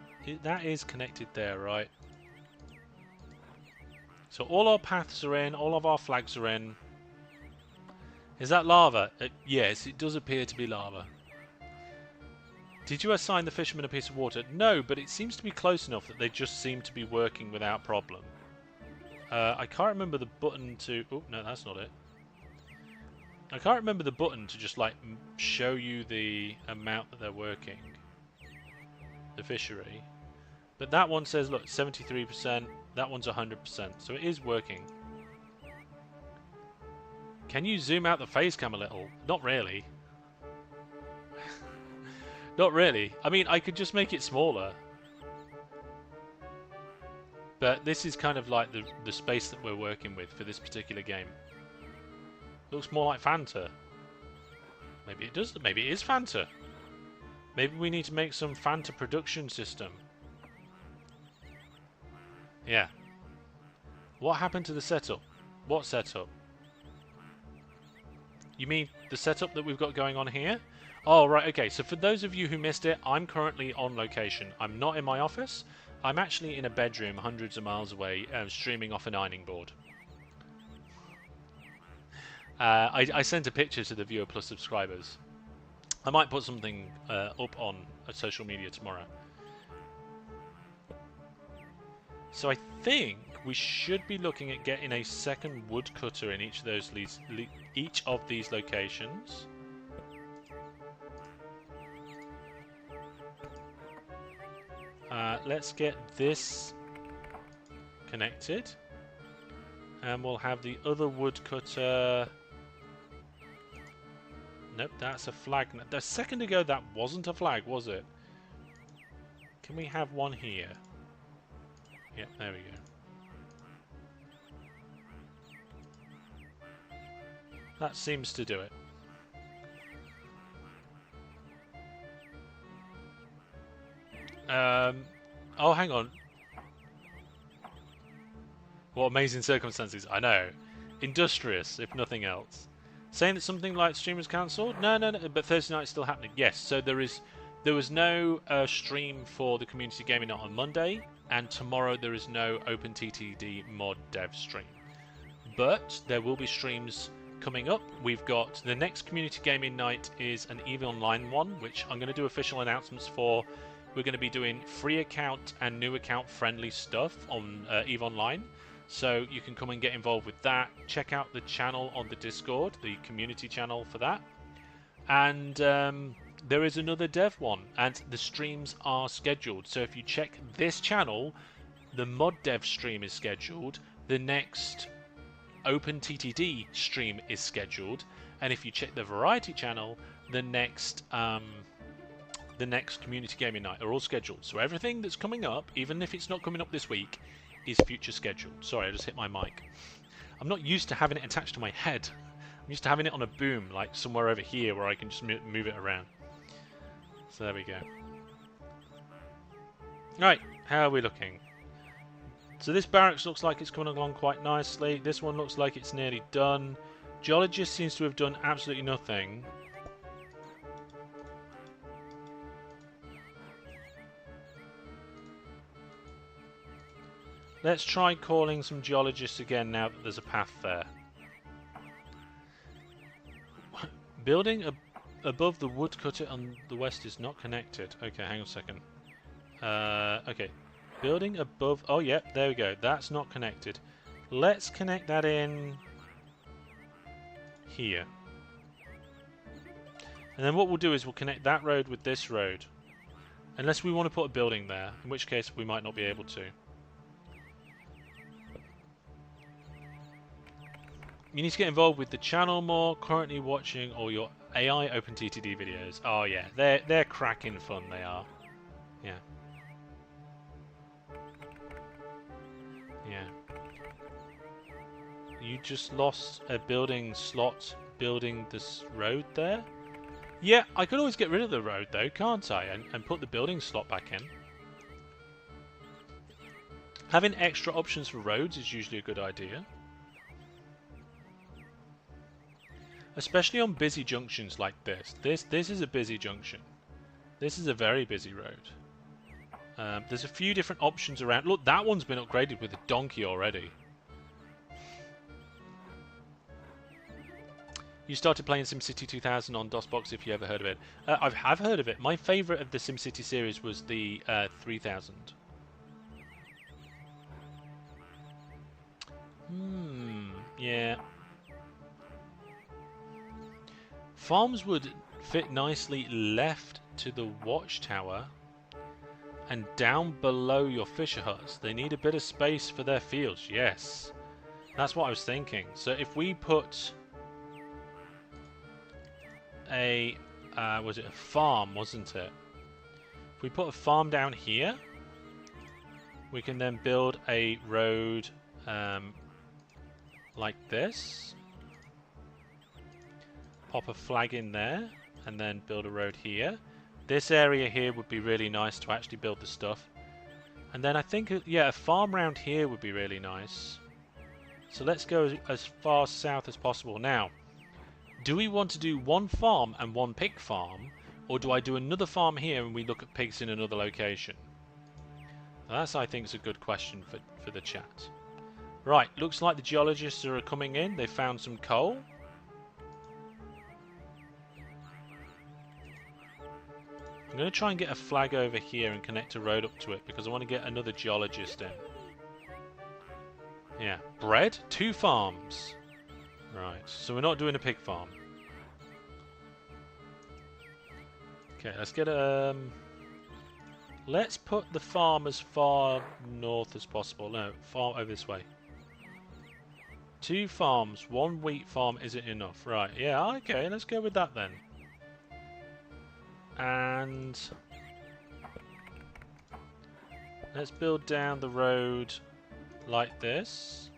that is connected there, right? So all our paths are in. All of our flags are in. Is that lava? Yes, it does appear to be lava. Did you assign the fishermen a piece of water? No, but it seems to be close enough that they just seem to be working without problem. I can't remember the button to... Oh, no, that's not it. I can't remember the button to just, like, show you the amount that they're working. The fishery. But that one says, look, 73%. That one's 100%. So it is working. Can you zoom out the face cam a little? Not really. Not really. I mean, I could just make it smaller. But this is kind of like the space that we're working with for this particular game. Looks more like Fanta. Maybe it does. Maybe it is Fanta. Maybe we need to make some Fanta production system. Yeah. What happened to the setup? What setup? You mean the setup that we've got going on here? Oh, right, okay. So for those of you who missed it, I'm currently on location. I'm not in my office. I'm actually in a bedroom hundreds of miles away, streaming off an ironing board. I sent a picture to the Viewer Plus subscribers. I might put something up on social media tomorrow. So I think we should be looking at getting a second woodcutter in each of these locations. Let's get this connected, and we'll have the other woodcutter. Nope, that's a flag. A second ago that wasn't a flag, was it? Can we have one here? Yep, there we go. That seems to do it. Oh, hang on. What amazing circumstances. I know. Industrious, if nothing else. Saying that something like streamers cancelled? No, but Thursday night's still happening. Yes, so there was no stream for the community gaming night on Monday, and tomorrow there is no OpenTTD mod dev stream. But there will be streams coming up. We've got the next community gaming night is an EVE Online one, which I'm going to do official announcements for. We're going to be doing free account and new account friendly stuff on EVE Online. So you can come and get involved with that. Check out the channel on the Discord, the community channel for that. And there is another dev one, and the streams are scheduled. So if you check this channel, the mod dev stream is scheduled. The next OpenTTD stream is scheduled. And if you check the Variety channel, the next community gaming night are all scheduled. So everything that's coming up, even if it's not coming up this week, is future scheduled. Sorry, I just hit my mic. I'm not used to having it attached to my head. I'm used to having it on a boom, like somewhere over here where I can just move it around. So there we go. Right, how are we looking? So this barracks looks like it's coming along quite nicely. This one looks like it's nearly done. Geologist seems to have done absolutely nothing. Let's try calling some geologists again now that there's a path there. Building above the woodcutter on the west is not connected. Okay, hang on a second. Okay. Building above... Oh, yeah, there we go. That's not connected. Let's connect that in... here. And then what we'll do is we'll connect that road with this road. Unless we want to put a building there, in which case we might not be able to. You need to get involved with the channel more. Currently watching all your AI OpenTTD videos. Oh yeah, they're cracking fun, they are. Yeah. Yeah. You just lost a building slot building this road there? Yeah, I could always get rid of the road though, can't I? And put the building slot back in. Having extra options for roads is usually a good idea. Especially on busy junctions like this. This is a busy junction. This is a very busy road. There's a few different options around. Look, that one's been upgraded with a donkey already. You started playing SimCity 2000 on DOSBox if you ever heard of it. I've heard of it. My favourite of the SimCity series was the 3000. Yeah. Farms would fit nicely left to the watchtower and down below your fisher huts. They need a bit of space for their fields. Yes, that's what I was thinking. So if we put a was it a farm, wasn't it? If we put a farm down here, we can then build a road like this. Pop a flag in there and then build a road here. This area here would be really nice to actually build the stuff. And then I think, yeah, a farm round here would be really nice. So let's go as far south as possible. Now, do we want to do one farm and one pig farm? Or do I do another farm here and we look at pigs in another location? That's, I think, is a good question for the chat. Right, looks like the geologists are coming in. They found some coal. I'm going to try and get a flag over here and connect a road up to it because I want to get another geologist in. Yeah, bread, 2 farms. Right, so we're not doing a pig farm. Okay, let's get a... let's put the farm as far north as possible. No, farm over this way. 2 farms, 1 wheat farm isn't enough. Right, yeah, okay, let's go with that then. And let's build down the road like this.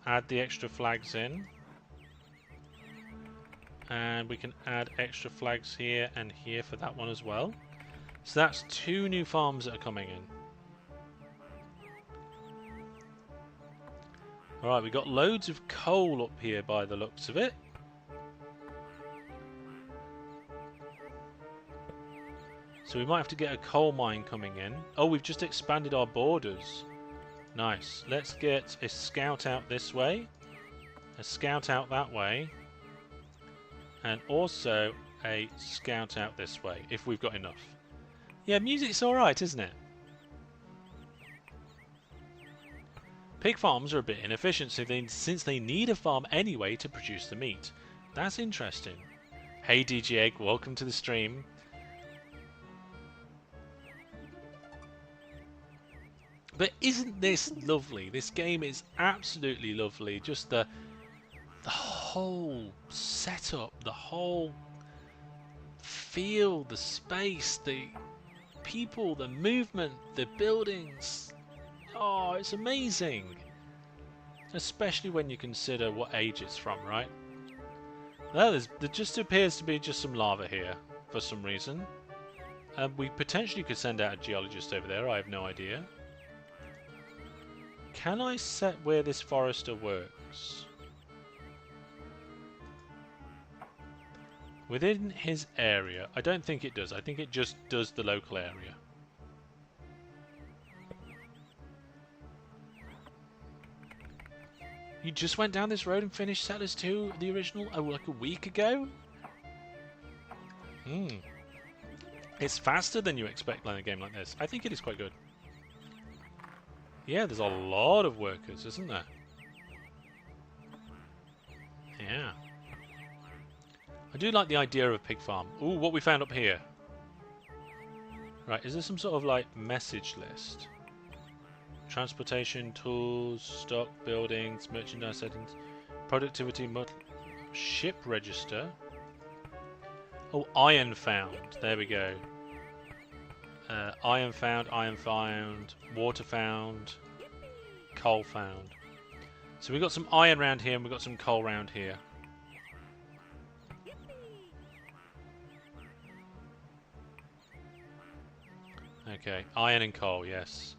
Add the extra flags in. And we can add extra flags here and here for that one as well. So that's 2 new farms that are coming in. Alright, we've got loads of coal up here by the looks of it. So we might have to get a coal mine coming in. Oh, we've just expanded our borders. Nice. Let's get a scout out this way. A scout out that way. And also a scout out this way, if we've got enough. Yeah, music's alright, isn't it? Pig farms are a bit inefficient since they need a farm anyway to produce the meat. That's interesting. Hey DJ Egg, welcome to the stream. But isn't this lovely? This game is absolutely lovely. Just the whole setup, the whole feel, the space, the people, the movement, the buildings. Oh, it's amazing. Especially when you consider what age it's from, right? There just appears to be just some lava here for some reason. We potentially could send out a geologist over there, I have no idea. Can I set where this forester works? Within his area? I don't think it does. I think it just does the local area. You just went down this road and finished Settlers 2, the original, like a week ago? It's faster than you expect playing a game like this. I think it is quite good. Yeah, there's a lot of workers, isn't there? Yeah. I do like the idea of a pig farm. Ooh, what we found up here. Right, is there some sort of like message list? Transportation, tools, stock, buildings, merchandise settings, productivity, ship register. Oh, iron found. There we go. Iron found, water found, coal found. So we've got some iron round here and we've got some coal round here. Okay, iron and coal, yes.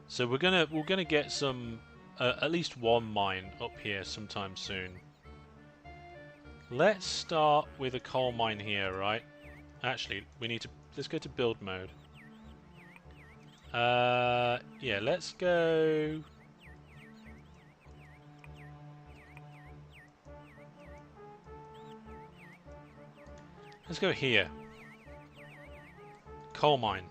So we're gonna get some, at least one mine up here sometime soon. Let's start with a coal mine here, right? Actually, let's go to build mode. Yeah, let's go. Let's go here. Coal mine.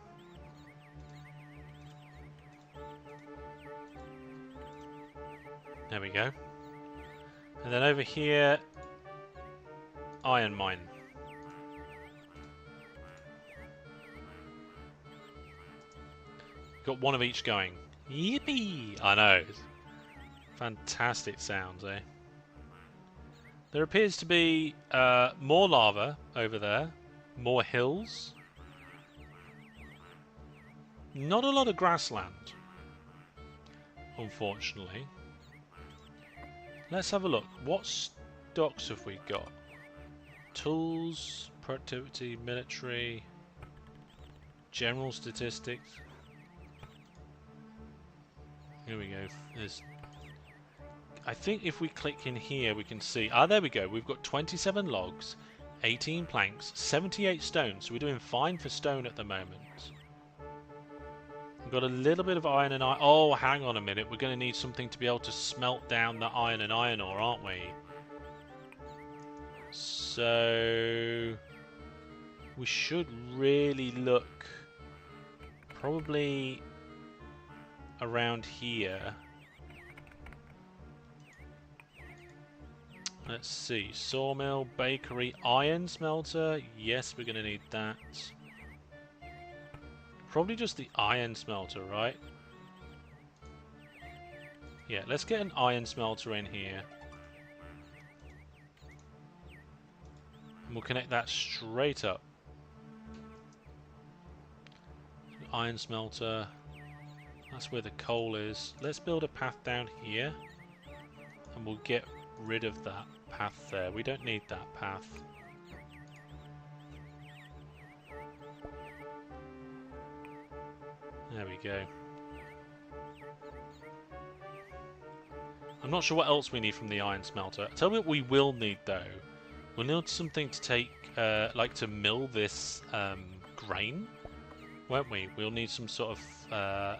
There we go. And then over here, iron mine. Got one of each going. Yippee! I know. Fantastic sounds, eh? There appears to be more lava over there. More hills. Not a lot of grassland, unfortunately. Let's have a look. What stocks have we got? Tools, productivity, military, general statistics. Here we go. I think if we click in here we can see... Ah, there we go. We've got 27 logs, 18 planks, 78 stones. So we're doing fine for stone at the moment. We've got a little bit of iron and iron. Oh, hang on a minute. We're going to need something to be able to smelt down the iron and iron ore, aren't we? So we should really look probably around here. Let's see. Sawmill, bakery, iron smelter. Yes, we're going to need that. Probably just the iron smelter, right? Yeah, let's get an iron smelter in here. And we'll connect that straight up. Iron smelter. That's where the coal is. Let's build a path down here. And we'll get rid of that path there. We don't need that path. There we go. I'm not sure what else we need from the iron smelter. Tell me what we will need though. We'll need something to take, like to mill this grain, won't we? We'll need some sort of,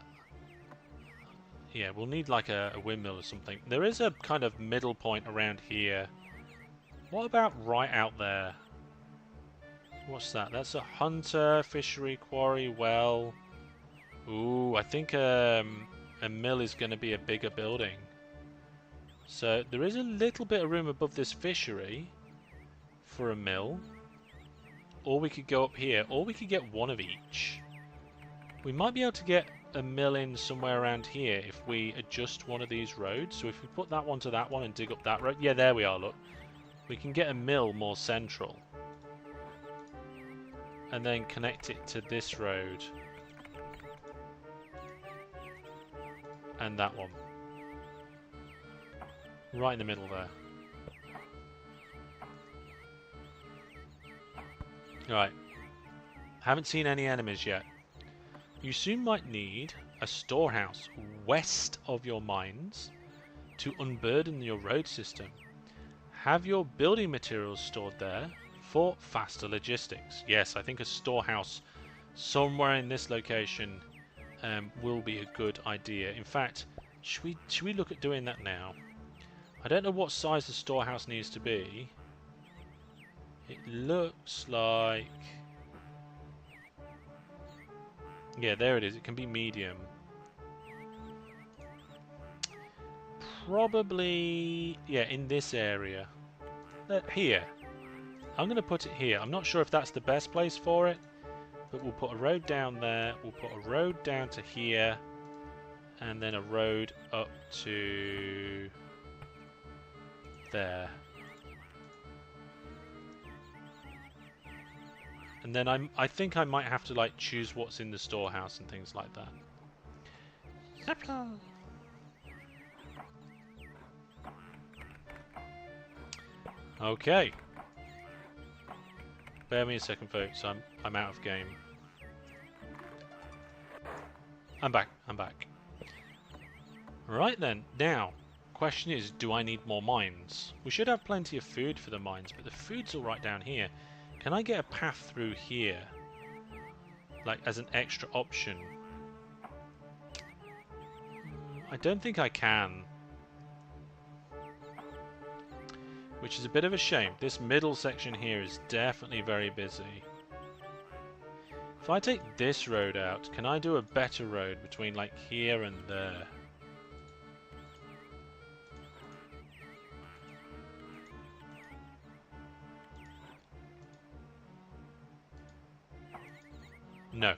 yeah, we'll need like a windmill or something. There is a kind of middle point around here. What about right out there? What's that? That's a hunter, fishery, quarry, well. Ooh, I think a mill is going to be a bigger building. So there is a little bit of room above this fishery for a mill. Or we could go up here, or we could get one of each. We might be able to get a mill in somewhere around here if we adjust one of these roads. So if we put that one to that one and dig up that road. Yeah, there we are, look. We can get a mill more central. And then connect it to this road. And that one. Right in the middle there. Alright. Haven't seen any enemies yet. You soon might need a storehouse west of your mines to unburden your road system. Have your building materials stored there for faster logistics. Yes, I think a storehouse somewhere in this location will be a good idea. In fact, should we look at doing that now? I don't know what size the storehouse needs to be. It looks like... Yeah, there it is. It can be medium. Probably... Yeah, in this area. Here. I'm going to put it here. I'm not sure if that's the best place for it. But we'll put a road down there. We'll put a road down to here. And then a road up to... there. And then I think I might have to like choose what's in the storehouse and things like that. Okay. Bear me a second, folks. I'm out of game. I'm back. I'm back. Right then. Now, question is, do I need more mines? We should have plenty of food for the mines, but the food's all right down here. Can I get a path through here? Like, as an extra option? I don't think I can. Which is a bit of a shame. This middle section here is definitely very busy. If I take this road out, can I do a better road between, like, here and there? No.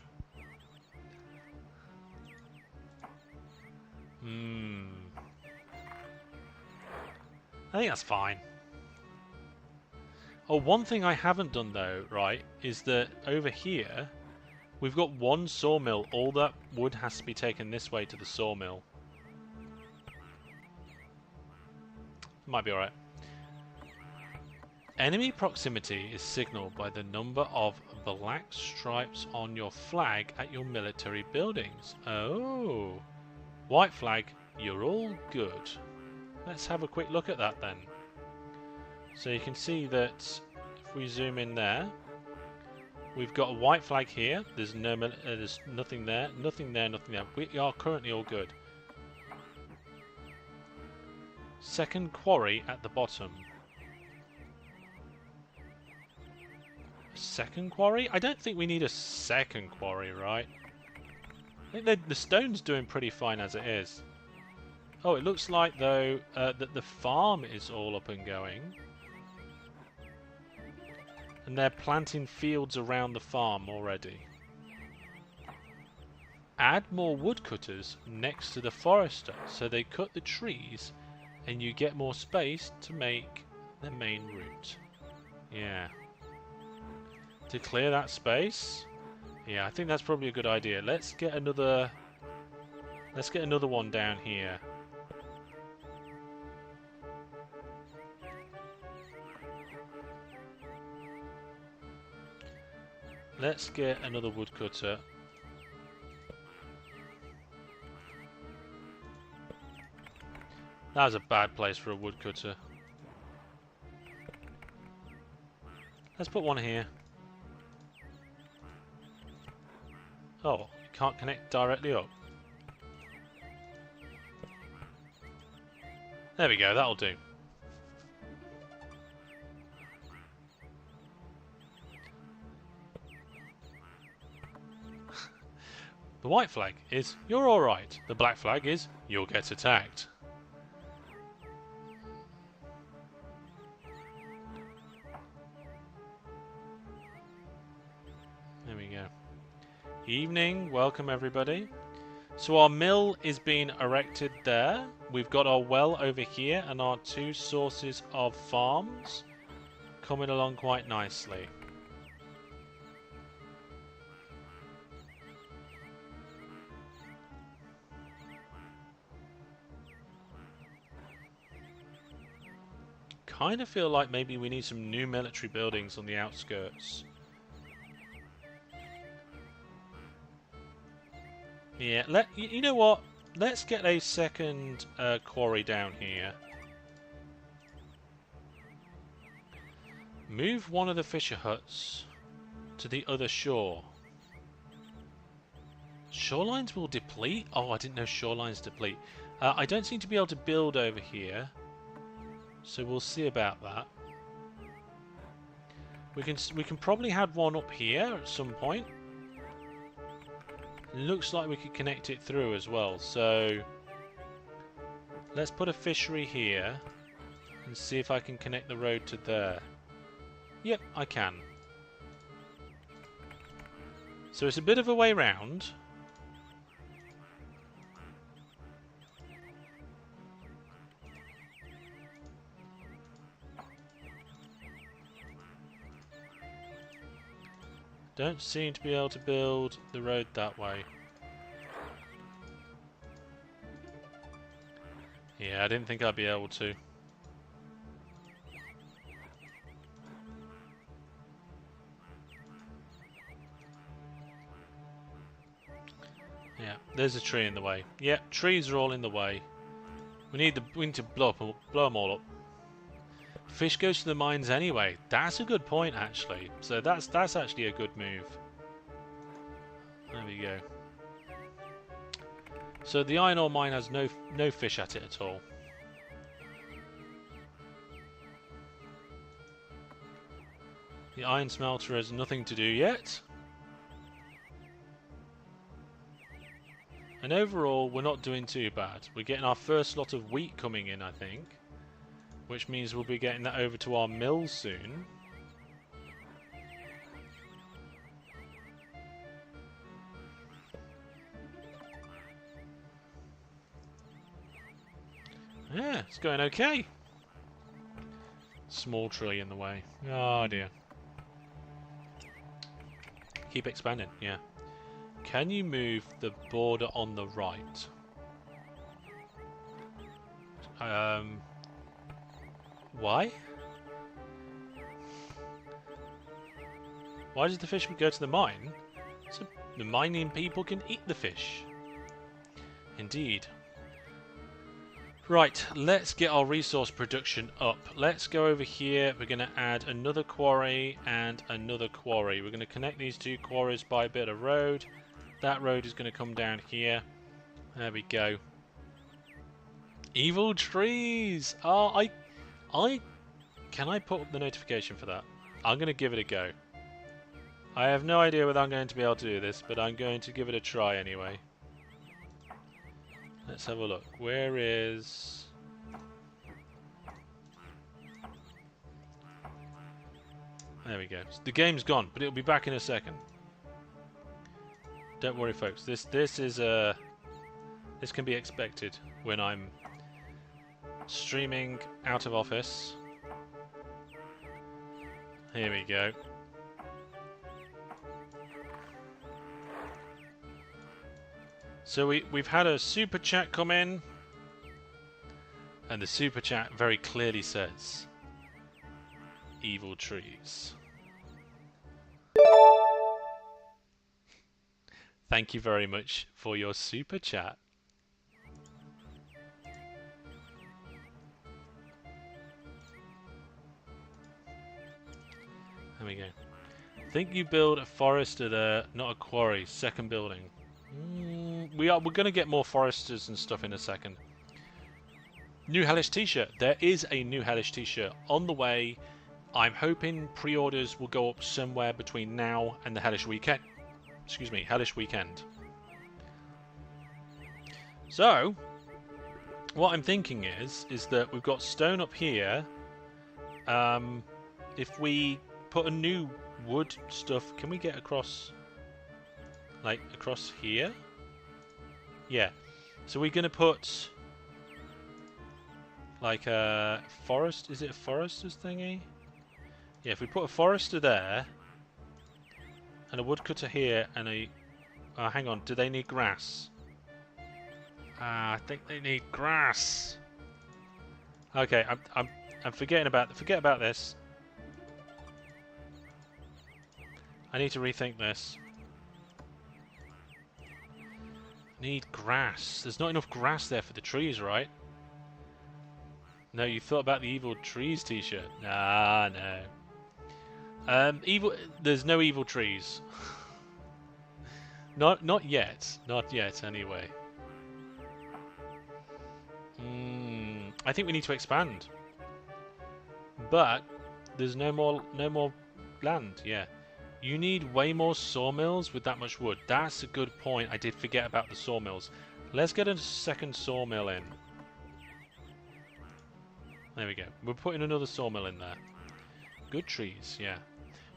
I think that's fine. Oh, one thing I haven't done though, right, is that over here we've got one sawmill. All that wood has to be taken this way to the sawmill. Might be alright. Enemy proximity is signaled by the number of black stripes on your flag at your military buildings. Oh. White flag, you're all good. Let's have a quick look at that then. So you can see that if we zoom in there, we've got a white flag here. There's there's nothing there, nothing there, nothing there. We are currently all good. Second quarry at the bottom. Second quarry? I don't think we need a second quarry, right? I think the stone's doing pretty fine as it is. Oh, it looks like, though, that the farm is all up and going. And they're planting fields around the farm already. Add more woodcutters next to the forester, so they cut the trees and you get more space to make the main route. Yeah. To clear that space? Yeah, I think that's probably a good idea. Let's get another one down here. Let's get another woodcutter. That was a bad place for a woodcutter. Let's put one here. Oh, you can't connect directly up. There we go, that'll do. The white flag is, you're alright. The black flag is, you'll get attacked. There we go. Evening, welcome everybody. So our mill is being erected there. We've got our well over here and our two sources of farms coming along quite nicely. kind of feel like maybe we need some new military buildings on the outskirts. Yeah, you know what? Let's get a second quarry down here. Move one of the fisher huts to the other shore. Shorelines will deplete? Oh, I didn't know shorelines deplete. I don't seem to be able to build over here, so we'll see about that. We can probably have one up here at some point. It looks like we could connect it through as well, so let's put a fishery here and see if I can connect the road to there. Yep, I can. So it's a bit of a way round. Don't seem to be able to build the road that way. Yeah, I didn't think I'd be able to. Yeah, there's a tree in the way. Yeah, trees are all in the way. We need to blow them all up. Fish goes to the mines anyway. That's a good point, actually. So that's actually a good move. There we go. So the iron ore mine has no fish at it at all. The iron smelter has nothing to do yet. And overall, we're not doing too bad. We're getting our first lot of wheat coming in, I think. Which means we'll be getting that over to our mill soon. Yeah, it's going okay. Small tree in the way. Oh dear. Keep expanding, yeah. Can you move the border on the right? Why? Why does the fish go to the mine? So the mining people can eat the fish. Indeed. Right, let's get our resource production up. Let's go over here. We're going to add another quarry and another quarry. We're going to connect these two quarries by a bit of road. That road is going to come down here. There we go. Evil trees! Oh, can I put up the notification for that? I'm going to give it a go. I have no idea whether I'm going to be able to do this, but I'm going to give it a try anyway. Let's have a look. Where is... There we go. The game's gone, but it'll be back in a second. Don't worry, folks. This can be expected when I'm streaming out of office. Here we go. So we've had a super chat come in, and the super chat very clearly says, "Evil trees." Thank you very much for your super chat. There we go. Think you build a forester there, not a quarry. Second building. We're going to get more foresters and stuff in a second. New Hellish t-shirt. There is a new Hellish t-shirt on the way. I'm hoping pre-orders will go up somewhere between now and the Hellish weekend. Excuse me, Hellish weekend. So, what I'm thinking is that we've got stone up here. If we put a new wood stuff, can we get across, like, across here? Yeah. So we're going to put, like, a forest. Is it a forester's thingy? Yeah, if we put a forester there, and a woodcutter here, and a... Oh, hang on. Do they need grass? I think they need grass. Okay, I'm forget about this. I need to rethink this. Need grass. There's not enough grass there for the trees, right? No, you thought about the evil trees t-shirt. Nah, no. Evil. There's no evil trees. Not yet. Not yet. Anyway. I think we need to expand. But there's no more land. Yeah. You need way more sawmills with that much wood. That's a good point. I did forget about the sawmills. Let's get a second sawmill in. There we go. We're putting another sawmill in there. Good trees, yeah.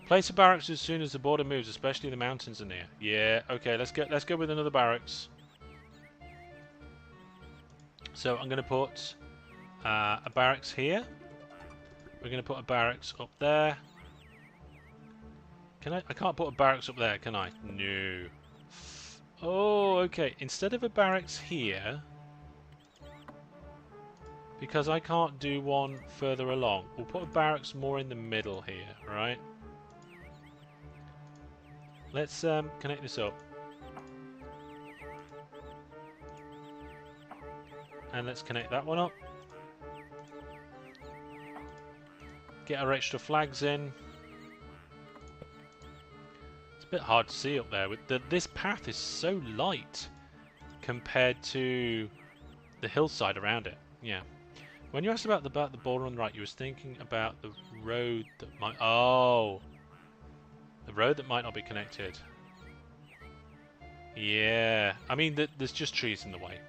Place a barracks as soon as the border moves, especially the mountains are near. Yeah, okay, let's go with another barracks. So I'm gonna put a barracks here. We're gonna put a barracks up there. Can I can't put a barracks up there, can I? No. Oh, okay. Instead of a barracks here, because I can't do one further along, we'll put a barracks more in the middle here, right? Let's connect this up. And let's connect that one up. Get our extra flags in. It's a bit hard to see up there. This path is so light compared to the hillside around it. Yeah. When you asked about the border on the right, you was thinking about the road that might... Oh! The road that might not be connected. Yeah. I mean, there's just trees in the way.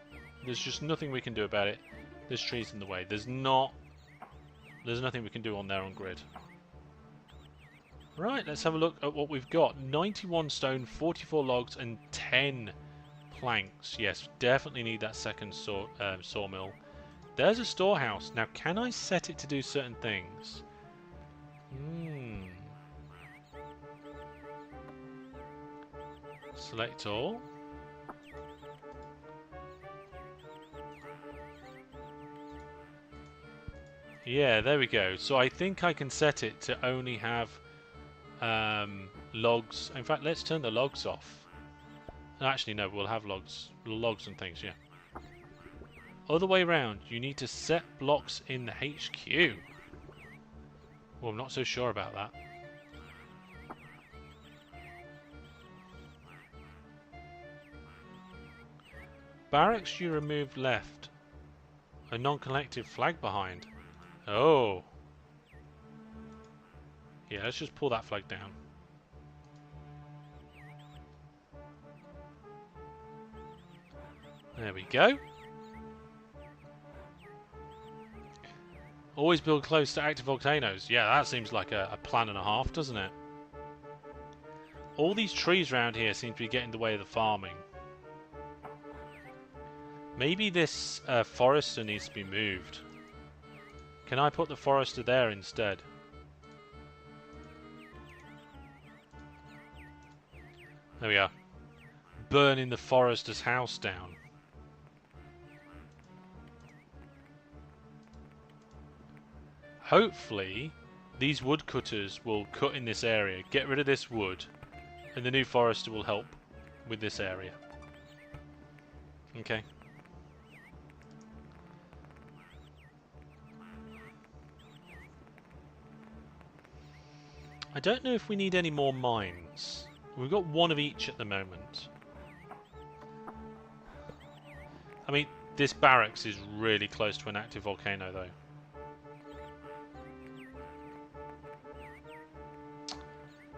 There's just nothing we can do about it. There's trees in the way. There's nothing we can do on there on grid. Right, let's have a look at what we've got. 91 stone, 44 logs, and 10 planks. Yes, definitely need that second sawmill. There's a storehouse. Now, can I set it to do certain things? Select all. Yeah, there we go. So I think I can set it to only have logs. In fact, let's turn the logs off. Actually, no, we'll have logs and things, yeah. Other way around, you need to set blocks in the HQ. Well, I'm not so sure about that. Barracks you removed left. A non-collective flag behind. Oh. Yeah, let's just pull that flag down. There we go. Always build close to active volcanoes. Yeah, that seems like a plan and a half, doesn't it? All these trees around here seem to be getting in the way of the farming. Maybe this forester needs to be moved. Can I put the forester there instead? There we are. Burning the forester's house down. Hopefully, these woodcutters will cut in this area, get rid of this wood, and the new forester will help with this area. Okay. I don't know if we need any more mines. We've got one of each at the moment. I mean, this barracks is really close to an active volcano, though.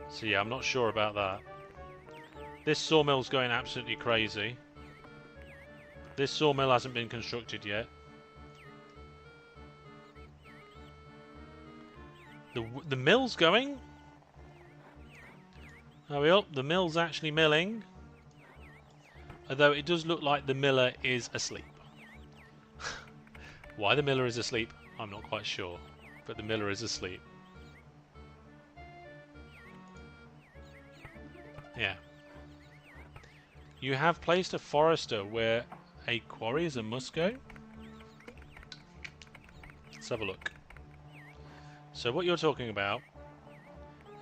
So yeah, I'm not sure about that. This sawmill's going absolutely crazy. This sawmill hasn't been constructed yet. The mill's going. Hurry up, the mill's actually milling. Although it does look like the miller is asleep. Why the miller is asleep, I'm not quite sure. But the miller is asleep. Yeah. You have placed a forester where a quarry is a must go. Let's have a look. So what you're talking about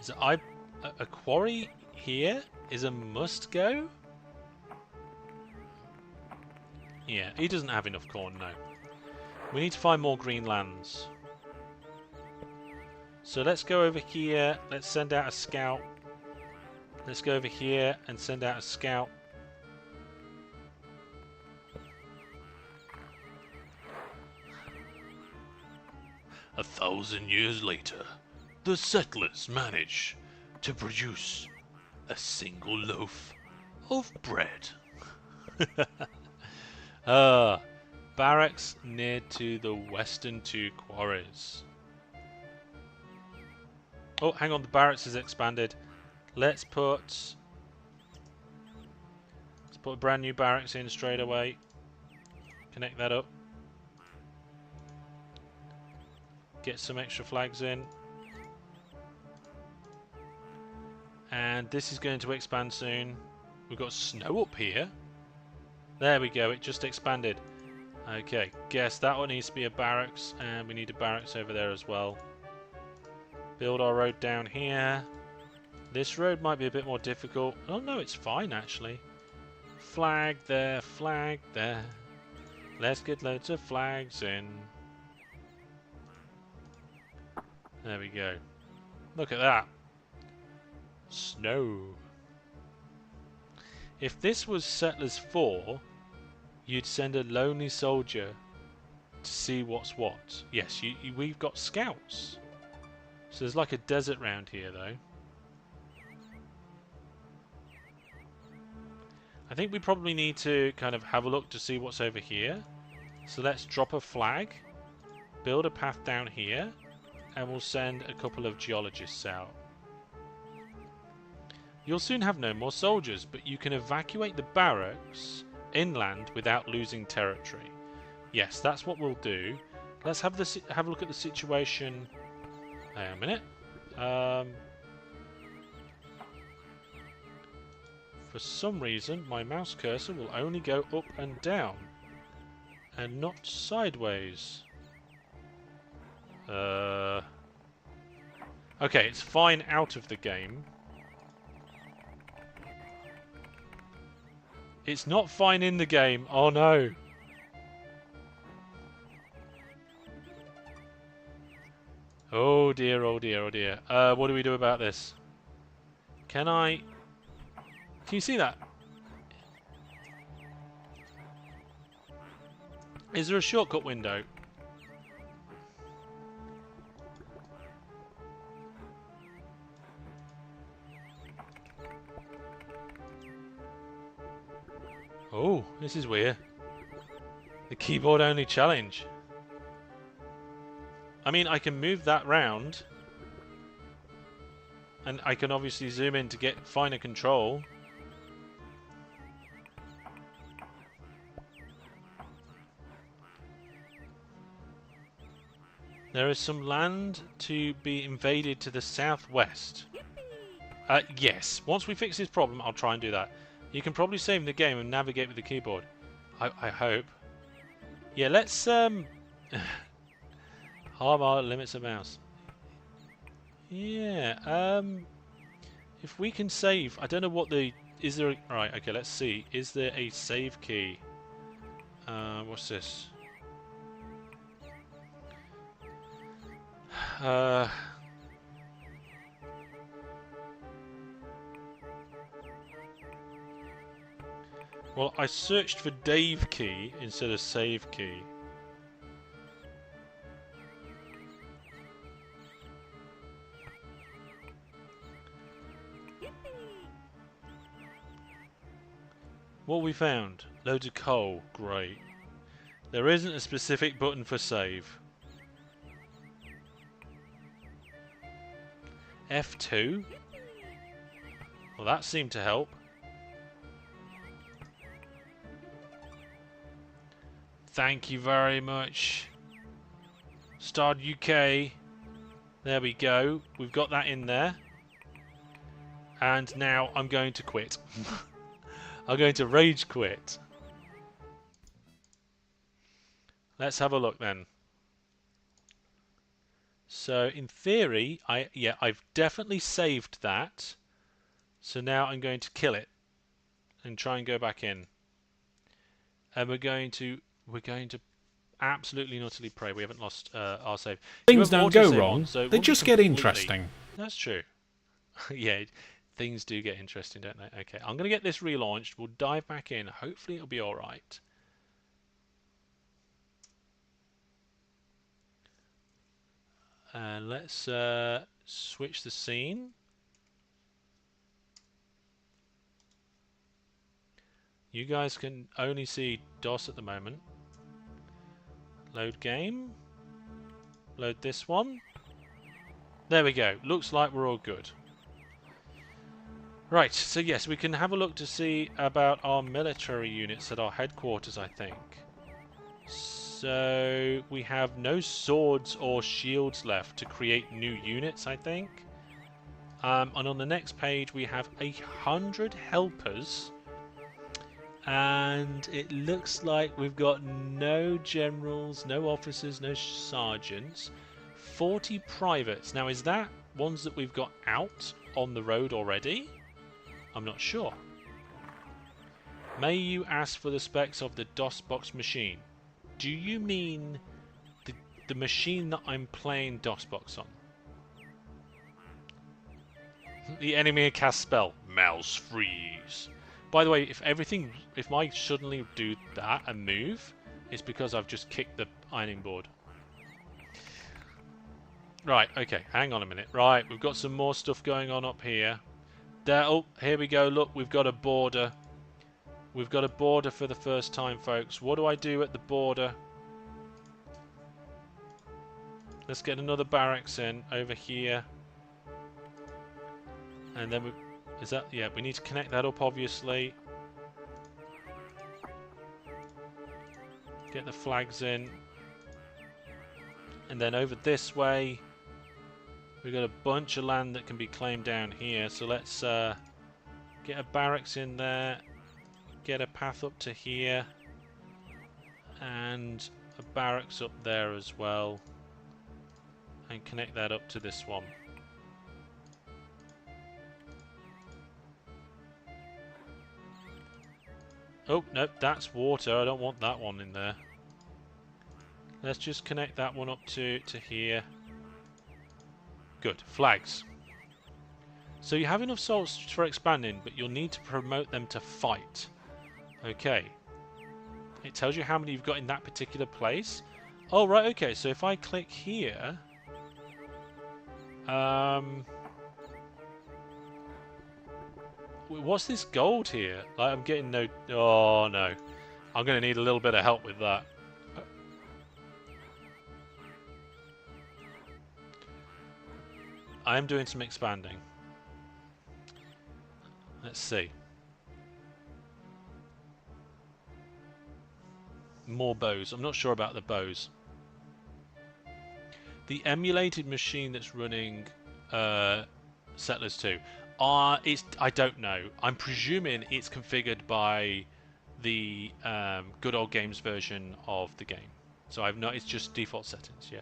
is that a quarry here is a must go? Yeah, he doesn't have enough corn, no. We need to find more green lands. So let's go over here. Let's send out a scout. Let's go over here and send out a scout. A 1,000 years later, the settlers manage to produce a single loaf of bread. Barracks near to the western two quarries. Oh, hang on, the barracks is expanded. Let's put a brand new barracks in straight away. Connect that up. Get some extra flags in. And this is going to expand soon. We've got snow up here. There we go, it just expanded. Okay, guess that one needs to be a barracks, and we need a barracks over there as well. Build our road down here. This road might be a bit more difficult. Oh no, it's fine actually. Flag there, flag there. Let's get loads of flags in. There we go. Look at that. Snow. If this was Settlers 4, you'd send a lonely soldier to see what's what. Yes, we've got scouts. So there's like a desert round here though. I think we probably need to kind of have a look to see what's over here. So let's drop a flag, build a path down here, and we'll send a couple of geologists out. You'll soon have no more soldiers, but you can evacuate the barracks inland without losing territory. Yes, that's what we'll do. Let's have a look at the situation. Hang on a minute. For some reason, my mouse cursor will only go up and down, and not sideways. Okay, it's fine out of the game. It's not fine in the game. Oh no. Oh dear, oh dear, oh dear. What do we do about this? Can you see that? Is there a shortcut window? Oh, this is weird. The keyboard only challenge. I mean, I can move that round. And I can obviously zoom in to get finer control. There is some land to be invaded to the southwest. Yes, once we fix this problem, I'll try and do that. You can probably save the game and navigate with the keyboard. I hope. Yeah, let's harm our limits of mouse. Yeah, if we can save, I don't know what the is there. Right, okay, let's see. Is there a save key? What's this? Well, I searched for Dave key instead of save key. What we found? Loads of coal. Great. There isn't a specific button for save. F2? Well, that seemed to help. Thank you very much. Start UK. There we go. We've got that in there. And now I'm going to quit. I'm going to rage quit. Let's have a look then. So in theory, I've definitely saved that. So now I'm going to kill it and try and go back in. And we're going to absolutely and utterly pray we haven't lost our save. You Things have an don't go autosave on, wrong, so it they won't be just get completely. interesting. That's true. Yeah, things do get interesting, don't they? Okay, I'm going to get this relaunched. We'll dive back in. Hopefully it'll be all right. And let's switch the scene. You guys can only see DOS at the moment. Load game. Load this one. There we go. Looks like we're all good. Right, so yes, we can have a look to see about our military units at our headquarters, I think. So we have no swords or shields left to create new units, I think. And on the next page we have 100 helpers. And it looks like we've got no generals, no officers, no sergeants. 40 privates. Now is that ones that we've got out on the road already? I'm not sure. May you ask for the specs of the DOSBox machine? Do you mean the machine that I'm playing DOSBox on? The enemy cast spell. Mouse freeze. By the way, if I suddenly do that and move, it's because I've just kicked the ironing board. Right, okay, hang on a minute. Right, we've got some more stuff going on up here. There, oh, here we go. Look, we've got a border. We've got a border for the first time, folks. What do I do at the border? Let's get another barracks in over here. And then we need to connect that up, obviously. Get the flags in. And then over this way, we've got a bunch of land that can be claimed down here. So let's get a barracks in there. Get a path up to here. And a barracks up there as well. And connect that up to this one. Oh, no, that's water. I don't want that one in there. Let's just connect that one up to here. Good. Flags. So you have enough salts for expanding, but you'll need to promote them to fight. Okay. It tells you how many you've got in that particular place. Oh, right, okay. So if I click here... what's this gold here? Like, I'm getting no... Oh, no. I'm going to need a little bit of help with that. I am doing some expanding. Let's see. More bows. I'm not sure about the bows. The emulated machine that's running Settlers 2. I don't know. I'm presuming it's configured by the Good Old Games version of the game. So it's just default settings, yeah.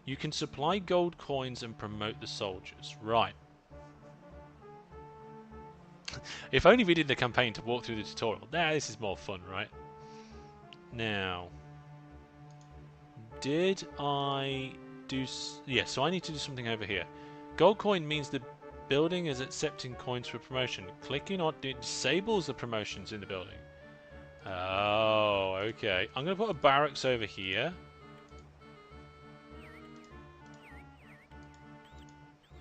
You can supply gold coins and promote the soldiers. Right. If only we did the campaign to walk through the tutorial. Nah, this is more fun, right? Now, did I do... Yeah, so I need to do something over here. Gold coin means the building is accepting coins for promotion. Clicking on it disables the promotions in the building. Oh, okay. I'm going to put a barracks over here.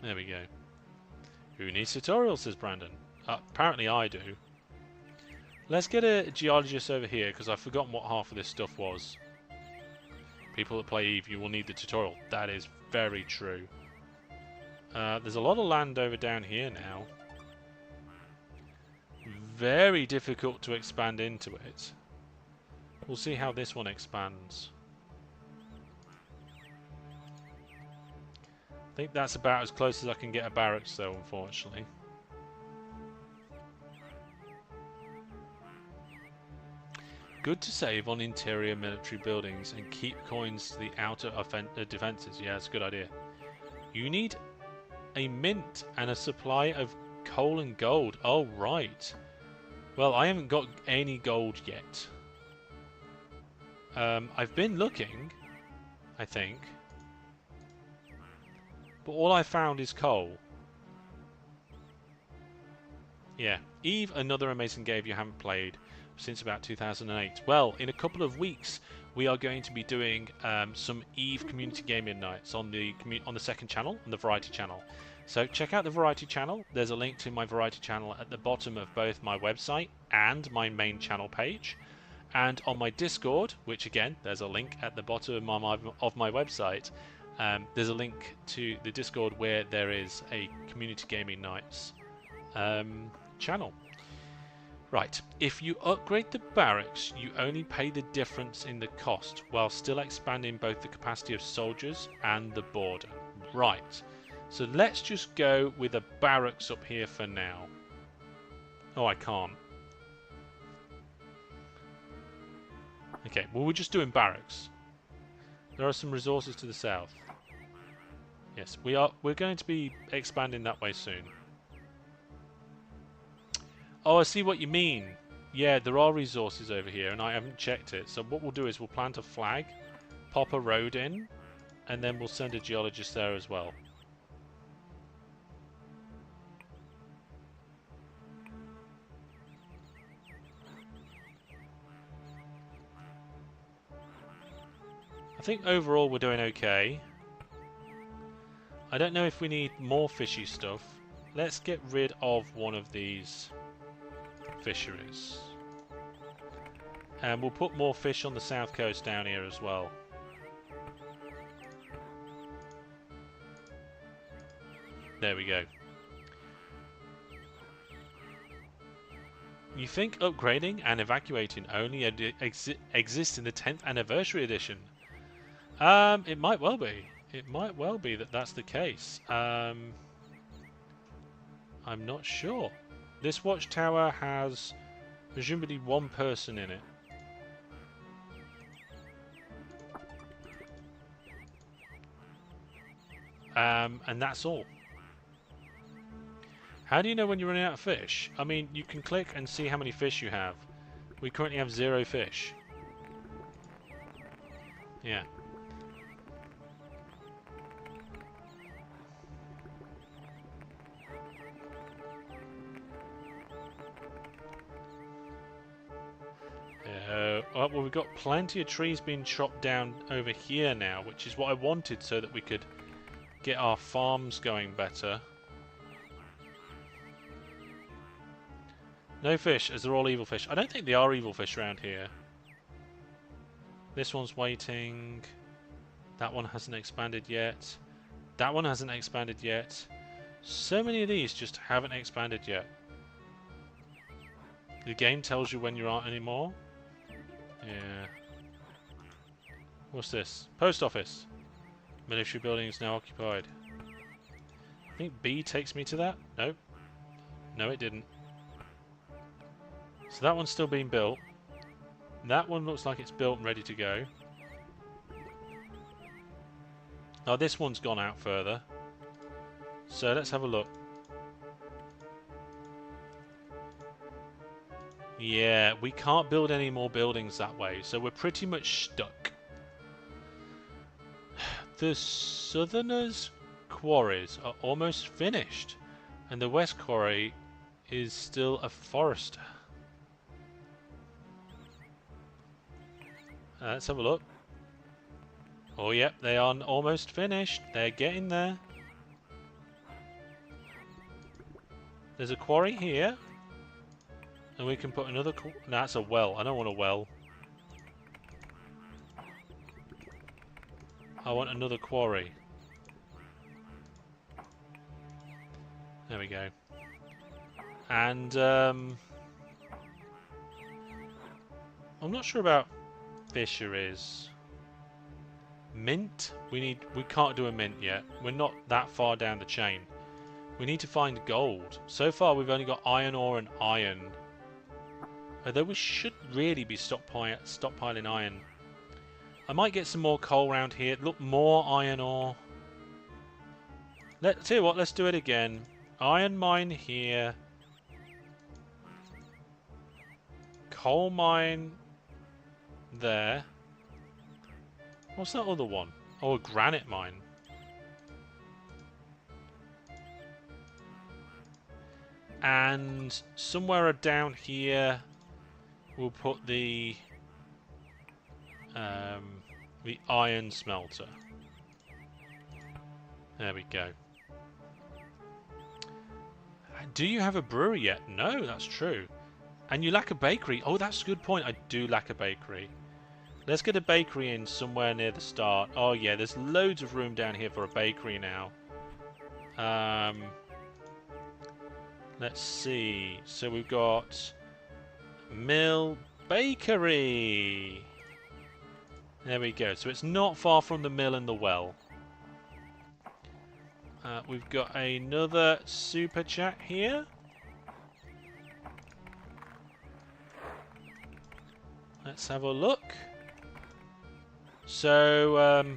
There we go. Who needs tutorials, says Brandon. Apparently I do. Let's get a geologist over here, because I've forgotten what half of this stuff was. People that play EVE, you will need the tutorial. That is very true. There's a lot of land over down here now. Very difficult to expand into it. We'll see how this one expands. I think that's about as close as I can get a barracks though, unfortunately. Good to save on interior military buildings and keep coins to the outer defences. Yeah, it's a good idea. You need a mint and a supply of coal and gold. Oh, right. Well, I haven't got any gold yet. I've been looking, I think. But all I found is coal. Yeah. Eve, another amazing game you haven't played since about 2008. Well, in a couple of weeks, we are going to be doing some Eve community gaming nights on the second channel, on the variety channel. So check out the variety channel. There's a link to my variety channel at the bottom of both my website and my main channel page. And on my Discord, which again, there's a link at the bottom of my website, there's a link to the Discord where there is a community gaming nights channel. Right, if you upgrade the barracks, you only pay the difference in the cost while still expanding both the capacity of soldiers and the border. Right, so let's just go with a barracks up here for now. Oh, I can't. Okay, well, we're just doing barracks. There are some resources to the south. Yes, we're going to be expanding that way soon. Oh, I see what you mean. Yeah, there are resources over here, and I haven't checked it. So what we'll do is we'll plant a flag, pop a road in, and then we'll send a geologist there as well. I think overall we're doing okay. I don't know if we need more fishy stuff. Let's get rid of one of these fisheries. And we'll put more fish on the south coast down here as well. There we go. You think upgrading and evacuating only exists in the 10th anniversary edition? It might well be. It might well be that that's the case. I'm not sure. This watchtower has presumably one person in it. And that's all. How do you know when you're running out of fish? I mean, you can click and see how many fish you have. We currently have 0 fish. Yeah. Well, we've got plenty of trees being chopped down over here now, which is what I wanted so that we could get our farms going better. No fish, as they're all evil fish. I don't think they are evil fish around here. This one's waiting. That one hasn't expanded yet. That one hasn't expanded yet. So many of these just haven't expanded yet. The game tells you when you aren't anymore. Yeah. What's this? Post office. Military building is now occupied. I think B takes me to that. Nope. No, it didn't. So that one's still being built. That one looks like it's built and ready to go. Oh, this one's gone out further. So let's have a look. Yeah, we can't build any more buildings that way, so we're pretty much stuck. The Southerners' quarries are almost finished, and the West Quarry is still a forester. Let's have a look. Oh, yep, they are almost finished. They're getting there. There's a quarry here. And we can put another... No, that's a well. I don't want a well. I want another quarry. There we go. And, I'm not sure about fisheries. Mint? We can't do a mint yet. We're not that far down the chain. We need to find gold. So far we've only got iron ore and iron. Although we should really be stockpiling iron. I might get some more coal around here. Look, more iron ore. Tell you what, let's do it again. Iron mine here. Coal mine there. What's that other one? Oh, a granite mine. And somewhere down here, we'll put the iron smelter. There we go. Do you have a brewery yet? No, that's true. And you lack a bakery. Oh, that's a good point. I do lack a bakery. Let's get a bakery in somewhere near the start. Oh yeah, there's loads of room down here for a bakery now. Let's see. So we've got Mill Bakery. There we go. So it's not far from the mill and the well. We've got another super chat here. Let's have a look. So,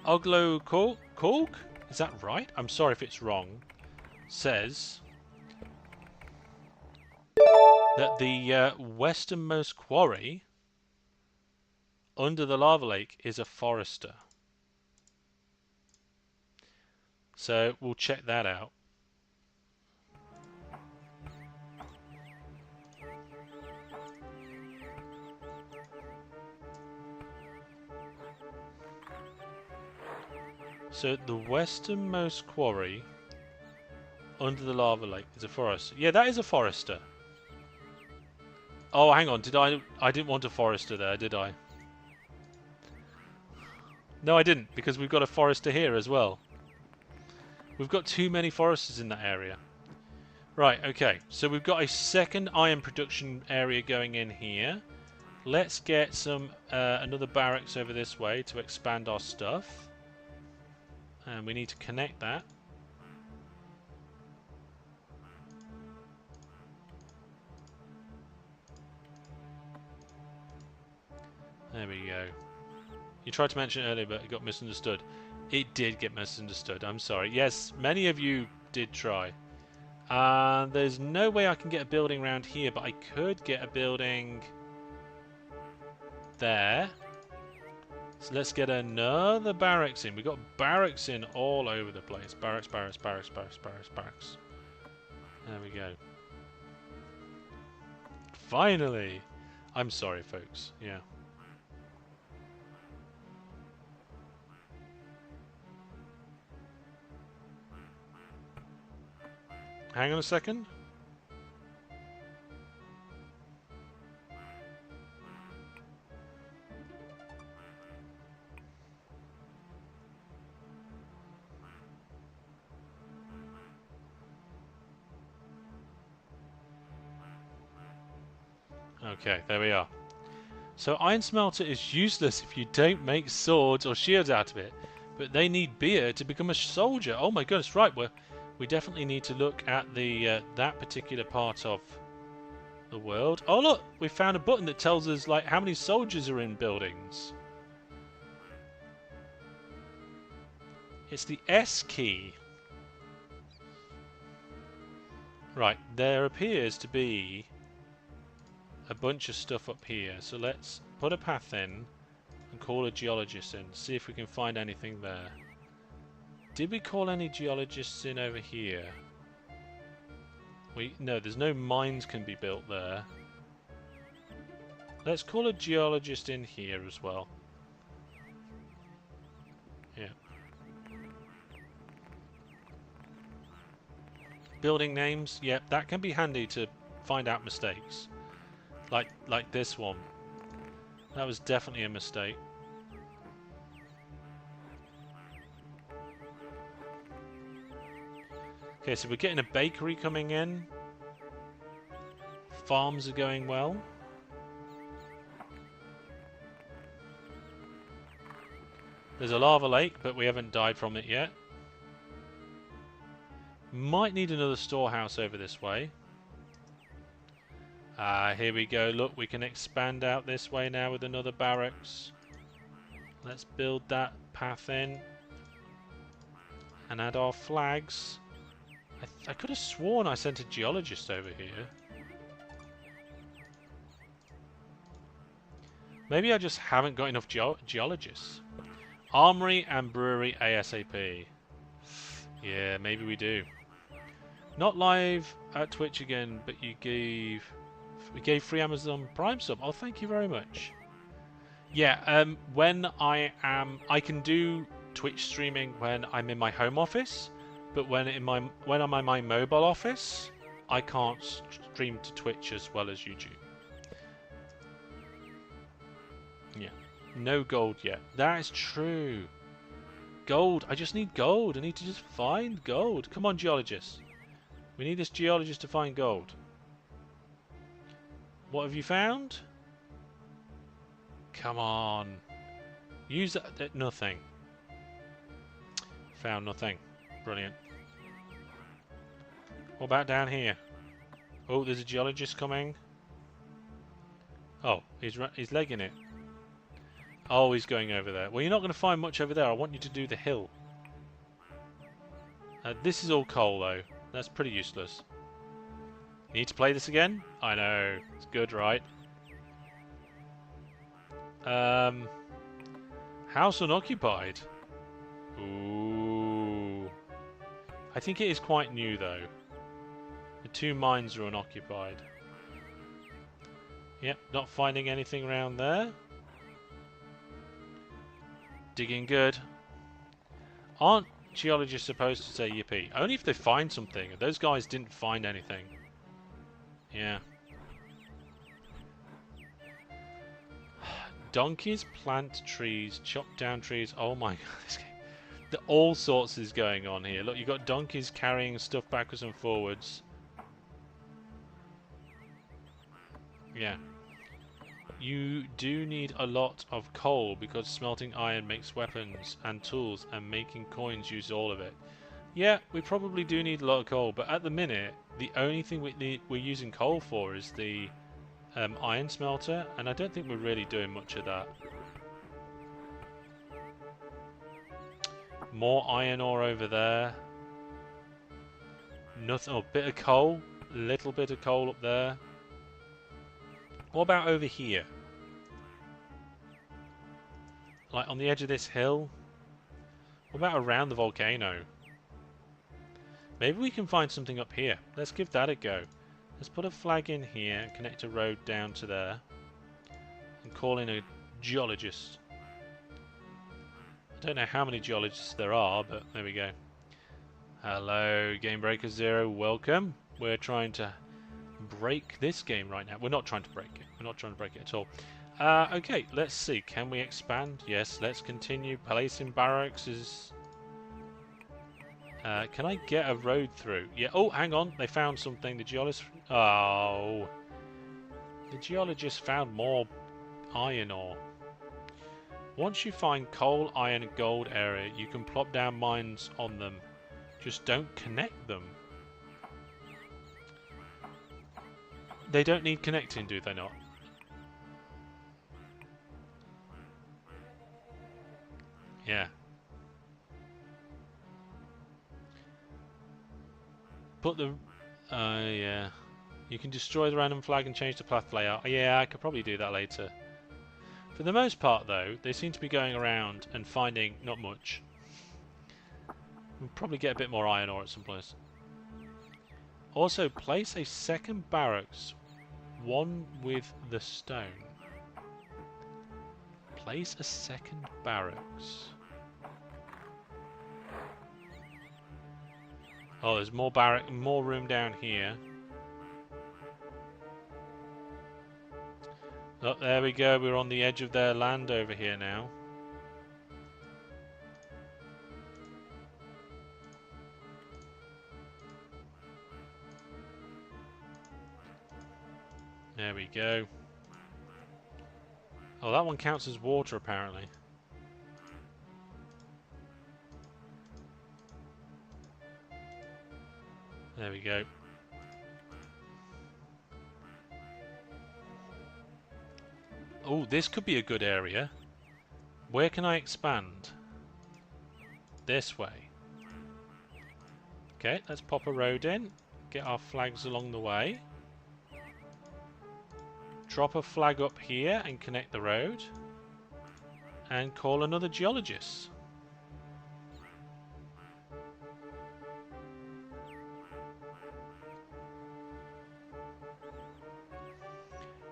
Oglo Korg? Is that right? I'm sorry if it's wrong. Says that the westernmost quarry under the lava lake is a forester. So we'll check that out. So the westernmost quarry under the lava lake is a forester. Yeah, that is a forester. Oh, hang on. I didn't want a forester there, did I? No, I didn't, because we've got a forester here as well. We've got too many foresters in that area. Right, okay. So we've got a second iron production area going in here. Let's get some another barracks over this way to expand our stuff. And we need to connect that. There we go. You tried to mention it earlier, but it got misunderstood. It did get misunderstood. I'm sorry. Yes, many of you did try. There's no way I can get a building around here, but I could get a building there. So let's get another barracks in. We've got barracks in all over the place. Barracks, barracks, barracks, barracks, barracks, barracks. There we go. Finally! I'm sorry, folks. Yeah. Hang on a second. Okay, there we are. So iron smelter is useless if you don't make swords or shields out of it, but they need beer to become a soldier. Oh my goodness, right. We definitely need to look at the that particular part of the world. Oh look, we found a button that tells us like how many soldiers are in buildings. It's the S key. Right, there appears to be a bunch of stuff up here, so let's put a path in and call a geologist in, see if we can find anything there. Did we call any geologists in over here? No, there's no mines can be built there. Let's call a geologist in here as well. Yeah. Building names, yep, that can be handy to find out mistakes. Like this one. That was definitely a mistake. Okay, so we're getting a bakery coming in. Farms are going well. There's a lava lake, but we haven't died from it yet. Might need another storehouse over this way. Here we go. Look, we can expand out this way now with another barracks. Let's build that path in. and add our flags. I could have sworn I sent a geologist over here. Maybe I just haven't got enough geologists. Armory and brewery ASAP. Yeah, maybe we do. Not live at Twitch again, but we gave free Amazon Prime sub. Oh, thank you very much. Yeah, when I can do Twitch streaming when I'm in my home office, but when I'm in my mobile office, I can't stream to Twitch as well as YouTube. Yeah, no gold yet. That is true. Gold. I just need gold. I need to just find gold. Come on, geologist. We need this geologist to find gold. What have you found? Come on. Use that. Nothing. Found nothing. Brilliant. What about down here? Oh, there's a geologist coming. Oh, he's legging it. Oh, he's going over there. Well, you're not going to find much over there. I want you to do the hill. This is all coal, though. That's pretty useless. You need to play this again? I know. It's good, right? House unoccupied. Ooh. I think it is quite new, though. The 2 mines are unoccupied. Yep, not finding anything around there. Digging good. Aren't geologists supposed to say yippee? Only if they find something. Those guys didn't find anything. Yeah. Donkeys plant trees, chop down trees. Oh my god. All sorts is going on here. Look, you've got donkeys carrying stuff backwards and forwards. Yeah. You do need a lot of coal because smelting iron makes weapons and tools, and making coins use all of it. Yeah, we probably do need a lot of coal, but at the minute, the only thing we're using coal for is the iron smelter, and I don't think we're really doing much of that. More iron ore over there. Nothing. Oh, bit of coal. Little bit of coal up there. What about over here? Like on the edge of this hill? What about around the volcano? Maybe we can find something up here. Let's give that a go. Let's put a flag in here and connect a road down to there. And call in a geologist. I don't know how many geologists there are, but there we go. Hello, Gamebreaker Zero. Welcome. We're trying to break this game right now. We're not trying to break it. We're not trying to break it at all. Okay, let's see. Can we expand? Yes, let's continue. Placing barracks is... can I get a road through? Yeah. Oh, hang on. They found something. The geologist... Oh. The geologist found more iron ore. Once you find coal, iron, and gold area, you can plop down mines on them. Just don't connect them. They don't need connecting, do they not? Yeah. Put the... yeah. You can destroy the random flag and change the path layout. Yeah, I could probably do that later. For the most part, though, they seem to be going around and finding not much. We'll probably get a bit more iron ore at some place. Also, place a second barracks, one with the stone. Place a second barracks. Oh, there's more room down here. Oh, there we go. We're on the edge of their land over here now. There we go. Oh, that one counts as water, apparently. There we go. Oh, this could be a good area. Where can I expand? This way. Okay, let's pop a road in. Get our flags along the way. Drop a flag up here and connect the road. And call another geologist.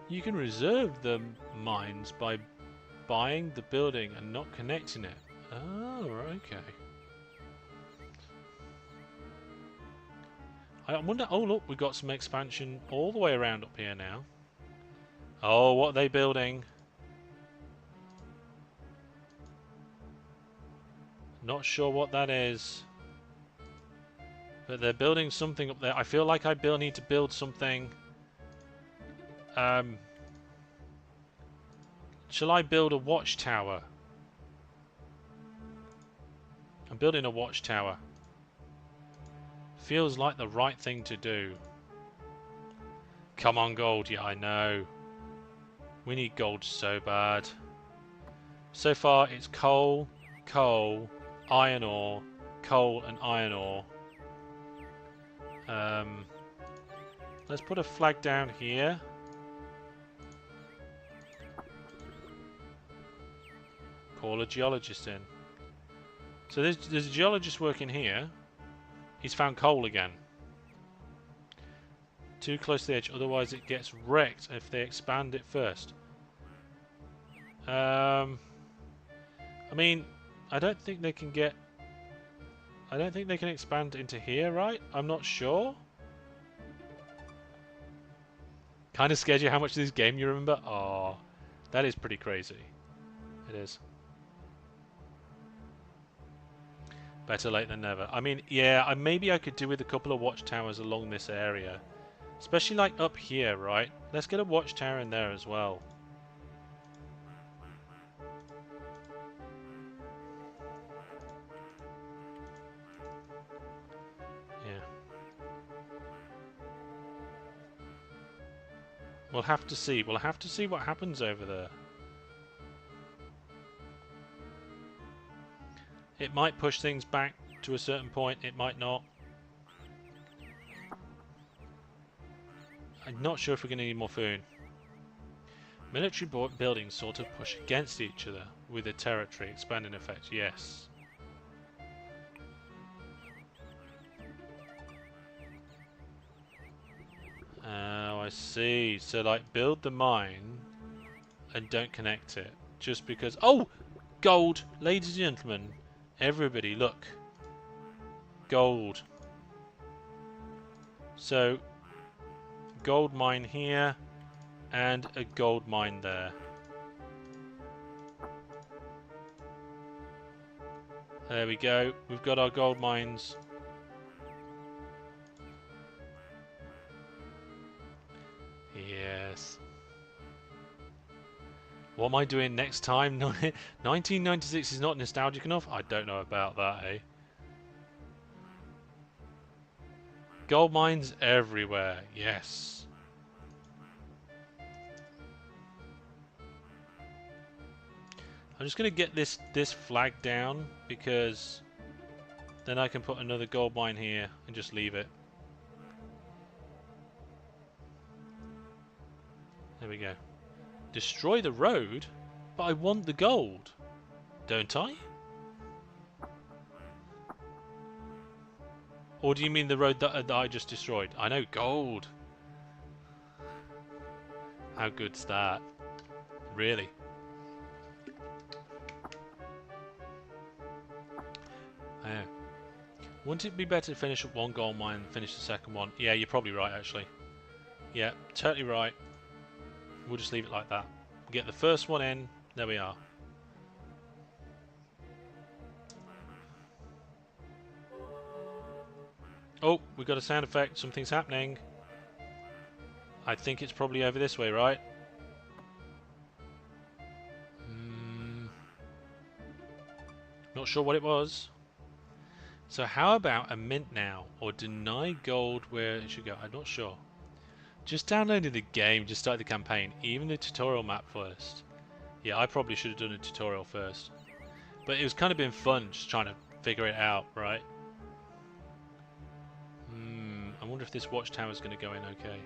You can reserve the mines by buying the building and not connecting it. Oh, okay. I wonder... Oh, look, we've got some expansion all the way around up here now. Oh, what are they building? Not sure what that is. But they're building something up there. I feel like I need to build something. Shall I build a watchtower? I'm building a watchtower. Feels like the right thing to do. Come on, gold. Yeah, I know. We need gold so bad. So far, it's coal, coal, iron ore, coal and iron ore. Let's put a flag down here. Call a geologist in. So there's a geologist working here. He's found coal again. Too close to the edge, otherwise it gets wrecked if they expand it first. I mean, I don't think they can get... I don't think they can expand into here, right? I'm not sure. Kind of scared you how much of this game you remember? Oh, that is pretty crazy. It is. Better late than never. I mean, yeah, maybe I could do with a couple of watchtowers along this area. Especially like up here, right? Let's get a watchtower in there as well. Yeah. We'll have to see. We'll have to see what happens over there. It might push things back to a certain point. It might not. I'm not sure if we're going to need more food. Military buildings sort of push against each other with a territory expanding effect. Yes. Oh, I see. So, like, build the mine and don't connect it. Just because... Oh! Gold! Ladies and gentlemen, everybody, look. Gold. So, gold mine here and a gold mine there. There we go. We've got our gold mines. Yes. What am I doing next time? 1996 is not nostalgic enough? I don't know about that, eh? Gold mines everywhere. Yes. I'm just going to get this flag down because then I can put another gold mine here and just leave it. There we go. Destroy the road? But I want the gold. Don't I? Or do you mean the road that I just destroyed? I know, gold. How good's that? Really? Yeah. Wouldn't it be better to finish up one gold mine and finish the second one? Yeah, you're probably right, actually. Yeah, totally right. We'll just leave it like that. Get the first one in. There we are. Oh, we got a sound effect. Something's happening. I think it's probably over this way, right? Not sure what it was. So how about a mint now? Or deny gold where it should go? I'm not sure. Just downloaded the game, just started the campaign. Even the tutorial map first. Yeah, I probably should have done a tutorial first. But it was kind of been fun just trying to figure it out, right? wonder if this watchtower is going to go in okay.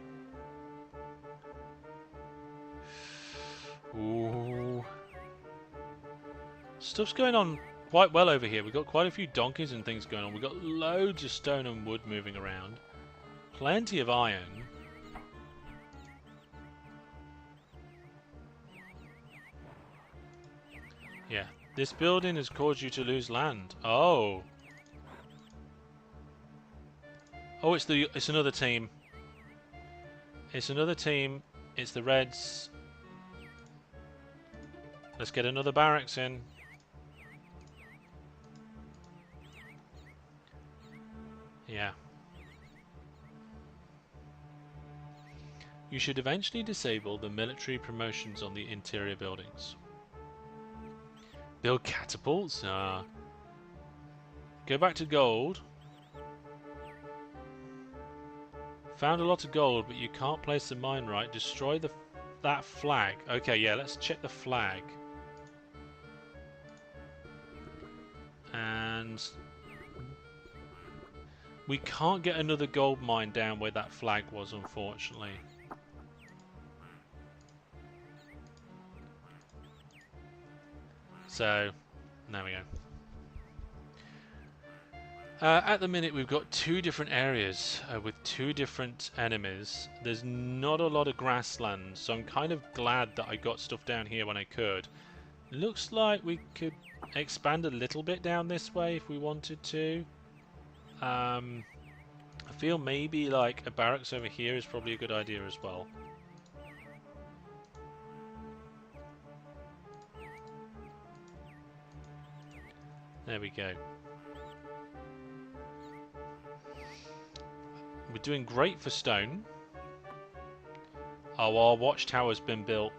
Ooh. Stuff's going on quite well over here. We've got quite a few donkeys and things going on. We've got loads of stone and wood moving around. Plenty of iron. Yeah. This building has caused you to lose land. Oh. Oh, it's another team. It's another team. It's the Reds. Let's get another barracks in. Yeah. You should eventually disable the military promotions on the interior buildings. Build catapults? Go back to gold. Found a lot of gold, but you can't place the mine right. Destroy that flag. Okay, yeah, let's check the flag. And we can't get another gold mine down where that flag was, unfortunately. So, there we go. At the minute, we've got two different areas with two different enemies. There's not a lot of grassland, so I'm kind of glad that I got stuff down here when I could. Looks like we could expand a little bit down this way if we wanted to. I feel maybe like a barracks over here is probably a good idea as well. There we go. We're doing great for stone. Oh, our watchtower's been built.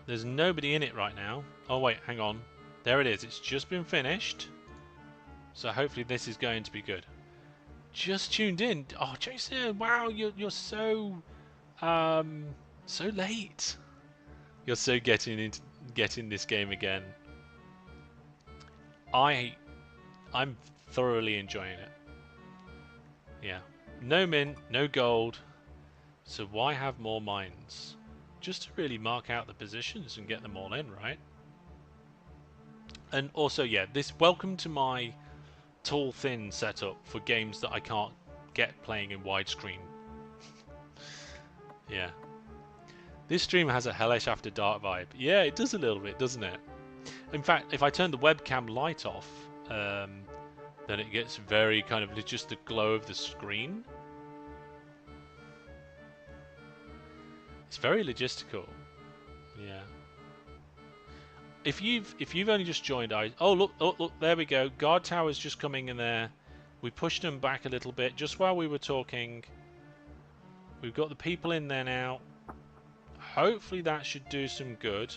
There's nobody in it right now. Oh wait, hang on. There it is. It's just been finished. So hopefully this is going to be good. Just tuned in. Oh, Jason! Wow, you're so so late. You're so getting this game again. I'm thoroughly enjoying it. Yeah. No mint, no gold. So why have more mines? Just to really mark out the positions and get them all in, right? And also, yeah, this welcome to my tall thin setup for games that I can't get playing in widescreen. Yeah. This stream has a hellish after dark vibe. Yeah, it does a little bit, doesn't it? In fact, if I turn the webcam light off, then it gets very kind of just the glow of the screen. It's very logistical. Yeah. If you've only just joined, oh look, there we go. Guard tower's just coming in there. We pushed them back a little bit just while we were talking. We've got the people in there now. Hopefully that should do some good.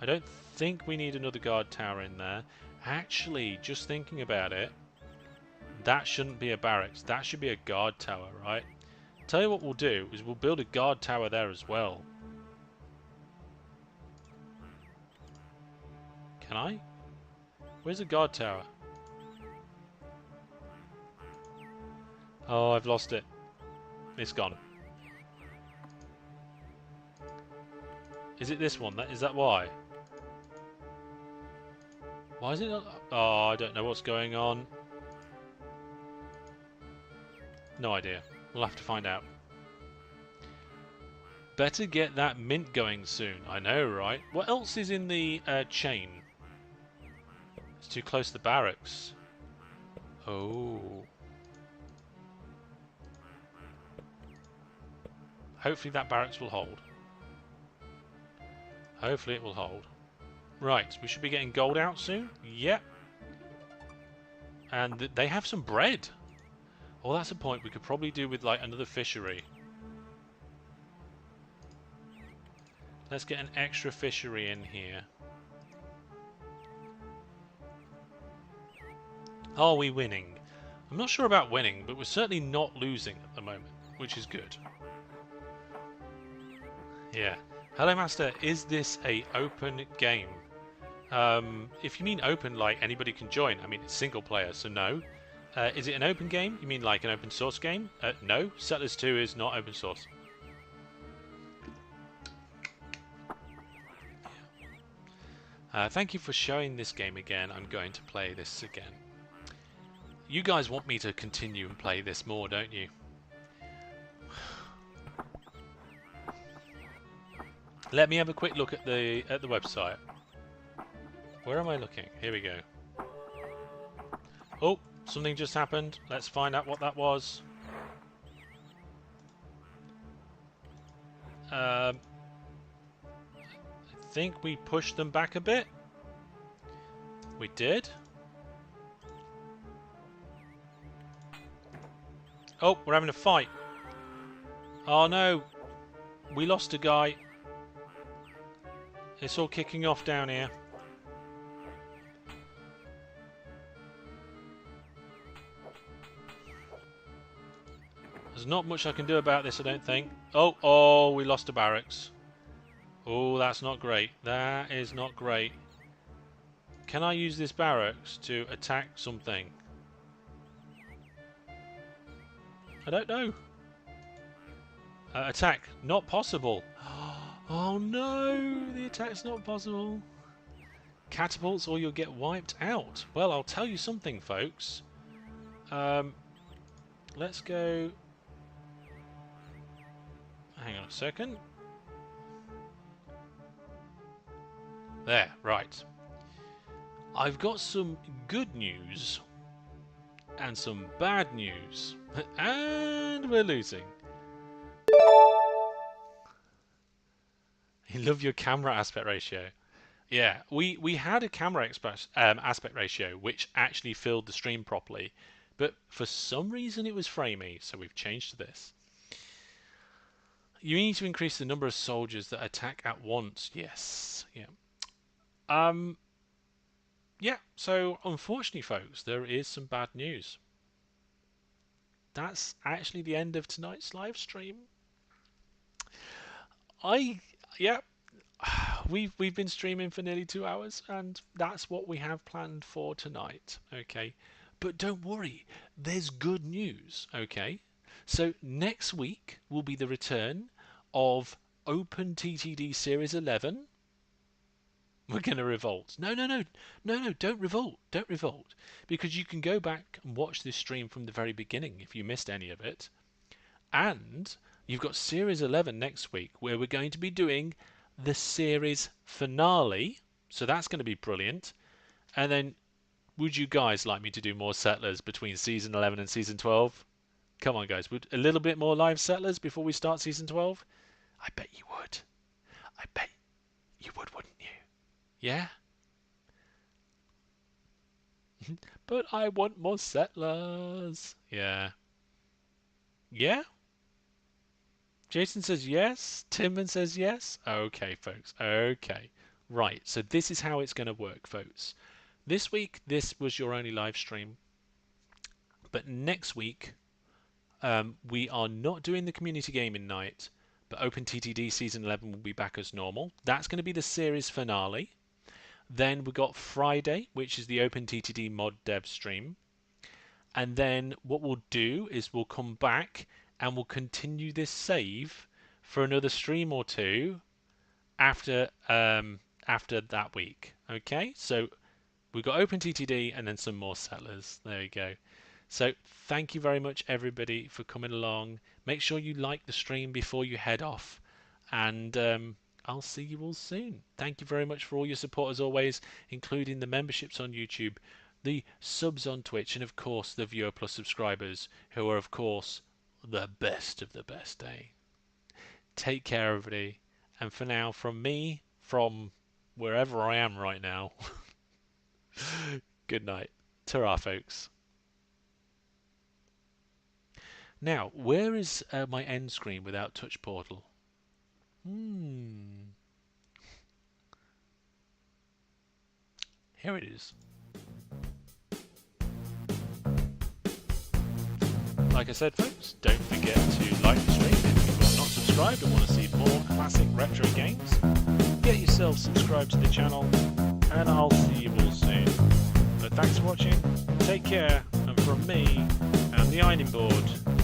I don't think we need another guard tower in there. Actually, just thinking about it, that shouldn't be a barracks. That should be a guard tower, right? Tell you what we'll do is we'll build a guard tower there as well. Can I? Where's the guard tower? Oh, I've lost it. It's gone. Is it this one? Is that why? Why is it not? Oh, I don't know what's going on. No idea. We'll have to find out. Better get that mint going soon. I know, right? What else is in the chain? It's too close to the barracks. Oh. Hopefully that barracks will hold. Hopefully it will hold. Right, we should be getting gold out soon. Yep. And they have some bread. Oh, that's a point we could probably do with like another fishery. Let's get an extra fishery in here. Are we winning? I'm not sure about winning, but we're certainly not losing at the moment, which is good. Yeah. Hello, Master. Is this a open game? If you mean open, like anybody can join, I mean it's single player, so no. Is it an open game? You mean like an open source game? No, Settlers 2 is not open source. Thank you for showing this game again. I'm going to play this again. You guys want me to continue and play this more, don't you? Let me have a quick look at the website. Where am I looking? Here we go. Oh, something just happened. Let's find out what that was. I think we pushed them back a bit. We did. Oh, we're having a fight. Oh no, we lost a guy. It's all kicking off down here. There's not much I can do about this, I don't think. Oh, we lost a barracks. Oh, that's not great. That is not great. Can I use this barracks to attack something? I don't know. Attack. Not possible. Oh no, the attack's not possible. Catapults or you'll get wiped out. Well, I'll tell you something, folks. Let's go... Hang on a second. There, right. I've got some good news and some bad news. And we're losing. You love your camera aspect ratio. Yeah, we had a camera aspect ratio which actually filled the stream properly, but for some reason it was framey, so we've changed to this. You need to increase the number of soldiers that attack at once. Yes, yeah. Yeah, so unfortunately, folks, there is some bad news. That's actually the end of tonight's live stream. Yeah, we've been streaming for nearly 2 hours, and that's what we have planned for tonight. Okay, but don't worry, there's good news. Okay, so next week will be the return of Open TTD Series 11. We're going to revolt. No, don't revolt. Don't revolt. Because you can go back and watch this stream from the very beginning if you missed any of it. And you've got Series 11 next week where we're going to be doing the series finale. So that's going to be brilliant. And then would you guys like me to do more Settlers between Season 11 and Season 12? Come on, guys. Would a little bit more live Settlers before we start Season 12? I bet you would. I bet you would, wouldn't you? Yeah? But I want more Settlers. Yeah. Yeah? Jason says yes. Timman says yes. Okay, folks. Okay. Right. So this is how it's going to work, folks. This week, this was your only live stream. But next week, we are not doing the community gaming night. But Open TTD Season 11 will be back as normal. That's going to be the series finale. Then we got Friday, which is the Open TTD mod dev stream. And then what we'll do is we'll come back and we'll continue this save for another stream or two after that week. Okay, so we've got Open TTD and then some more Settlers. There we go. So thank you very much, everybody, for coming along. Make sure you like the stream before you head off. And I'll see you all soon. Thank you very much for all your support as always, including the memberships on YouTube, the subs on Twitch, and of course the Viewer Plus subscribers, who are of course the best of the best, eh? Take care, everybody. And for now, from me, from wherever I am right now, good night. Ta-ra, folks. Now, where is my end screen without touch portal? Here it is. Like I said, folks, don't forget to like the stream if you are not subscribed and want to see more classic retro games. Get yourself subscribed to the channel, and I'll see you all soon. But thanks for watching, take care, and from me and the ironing board.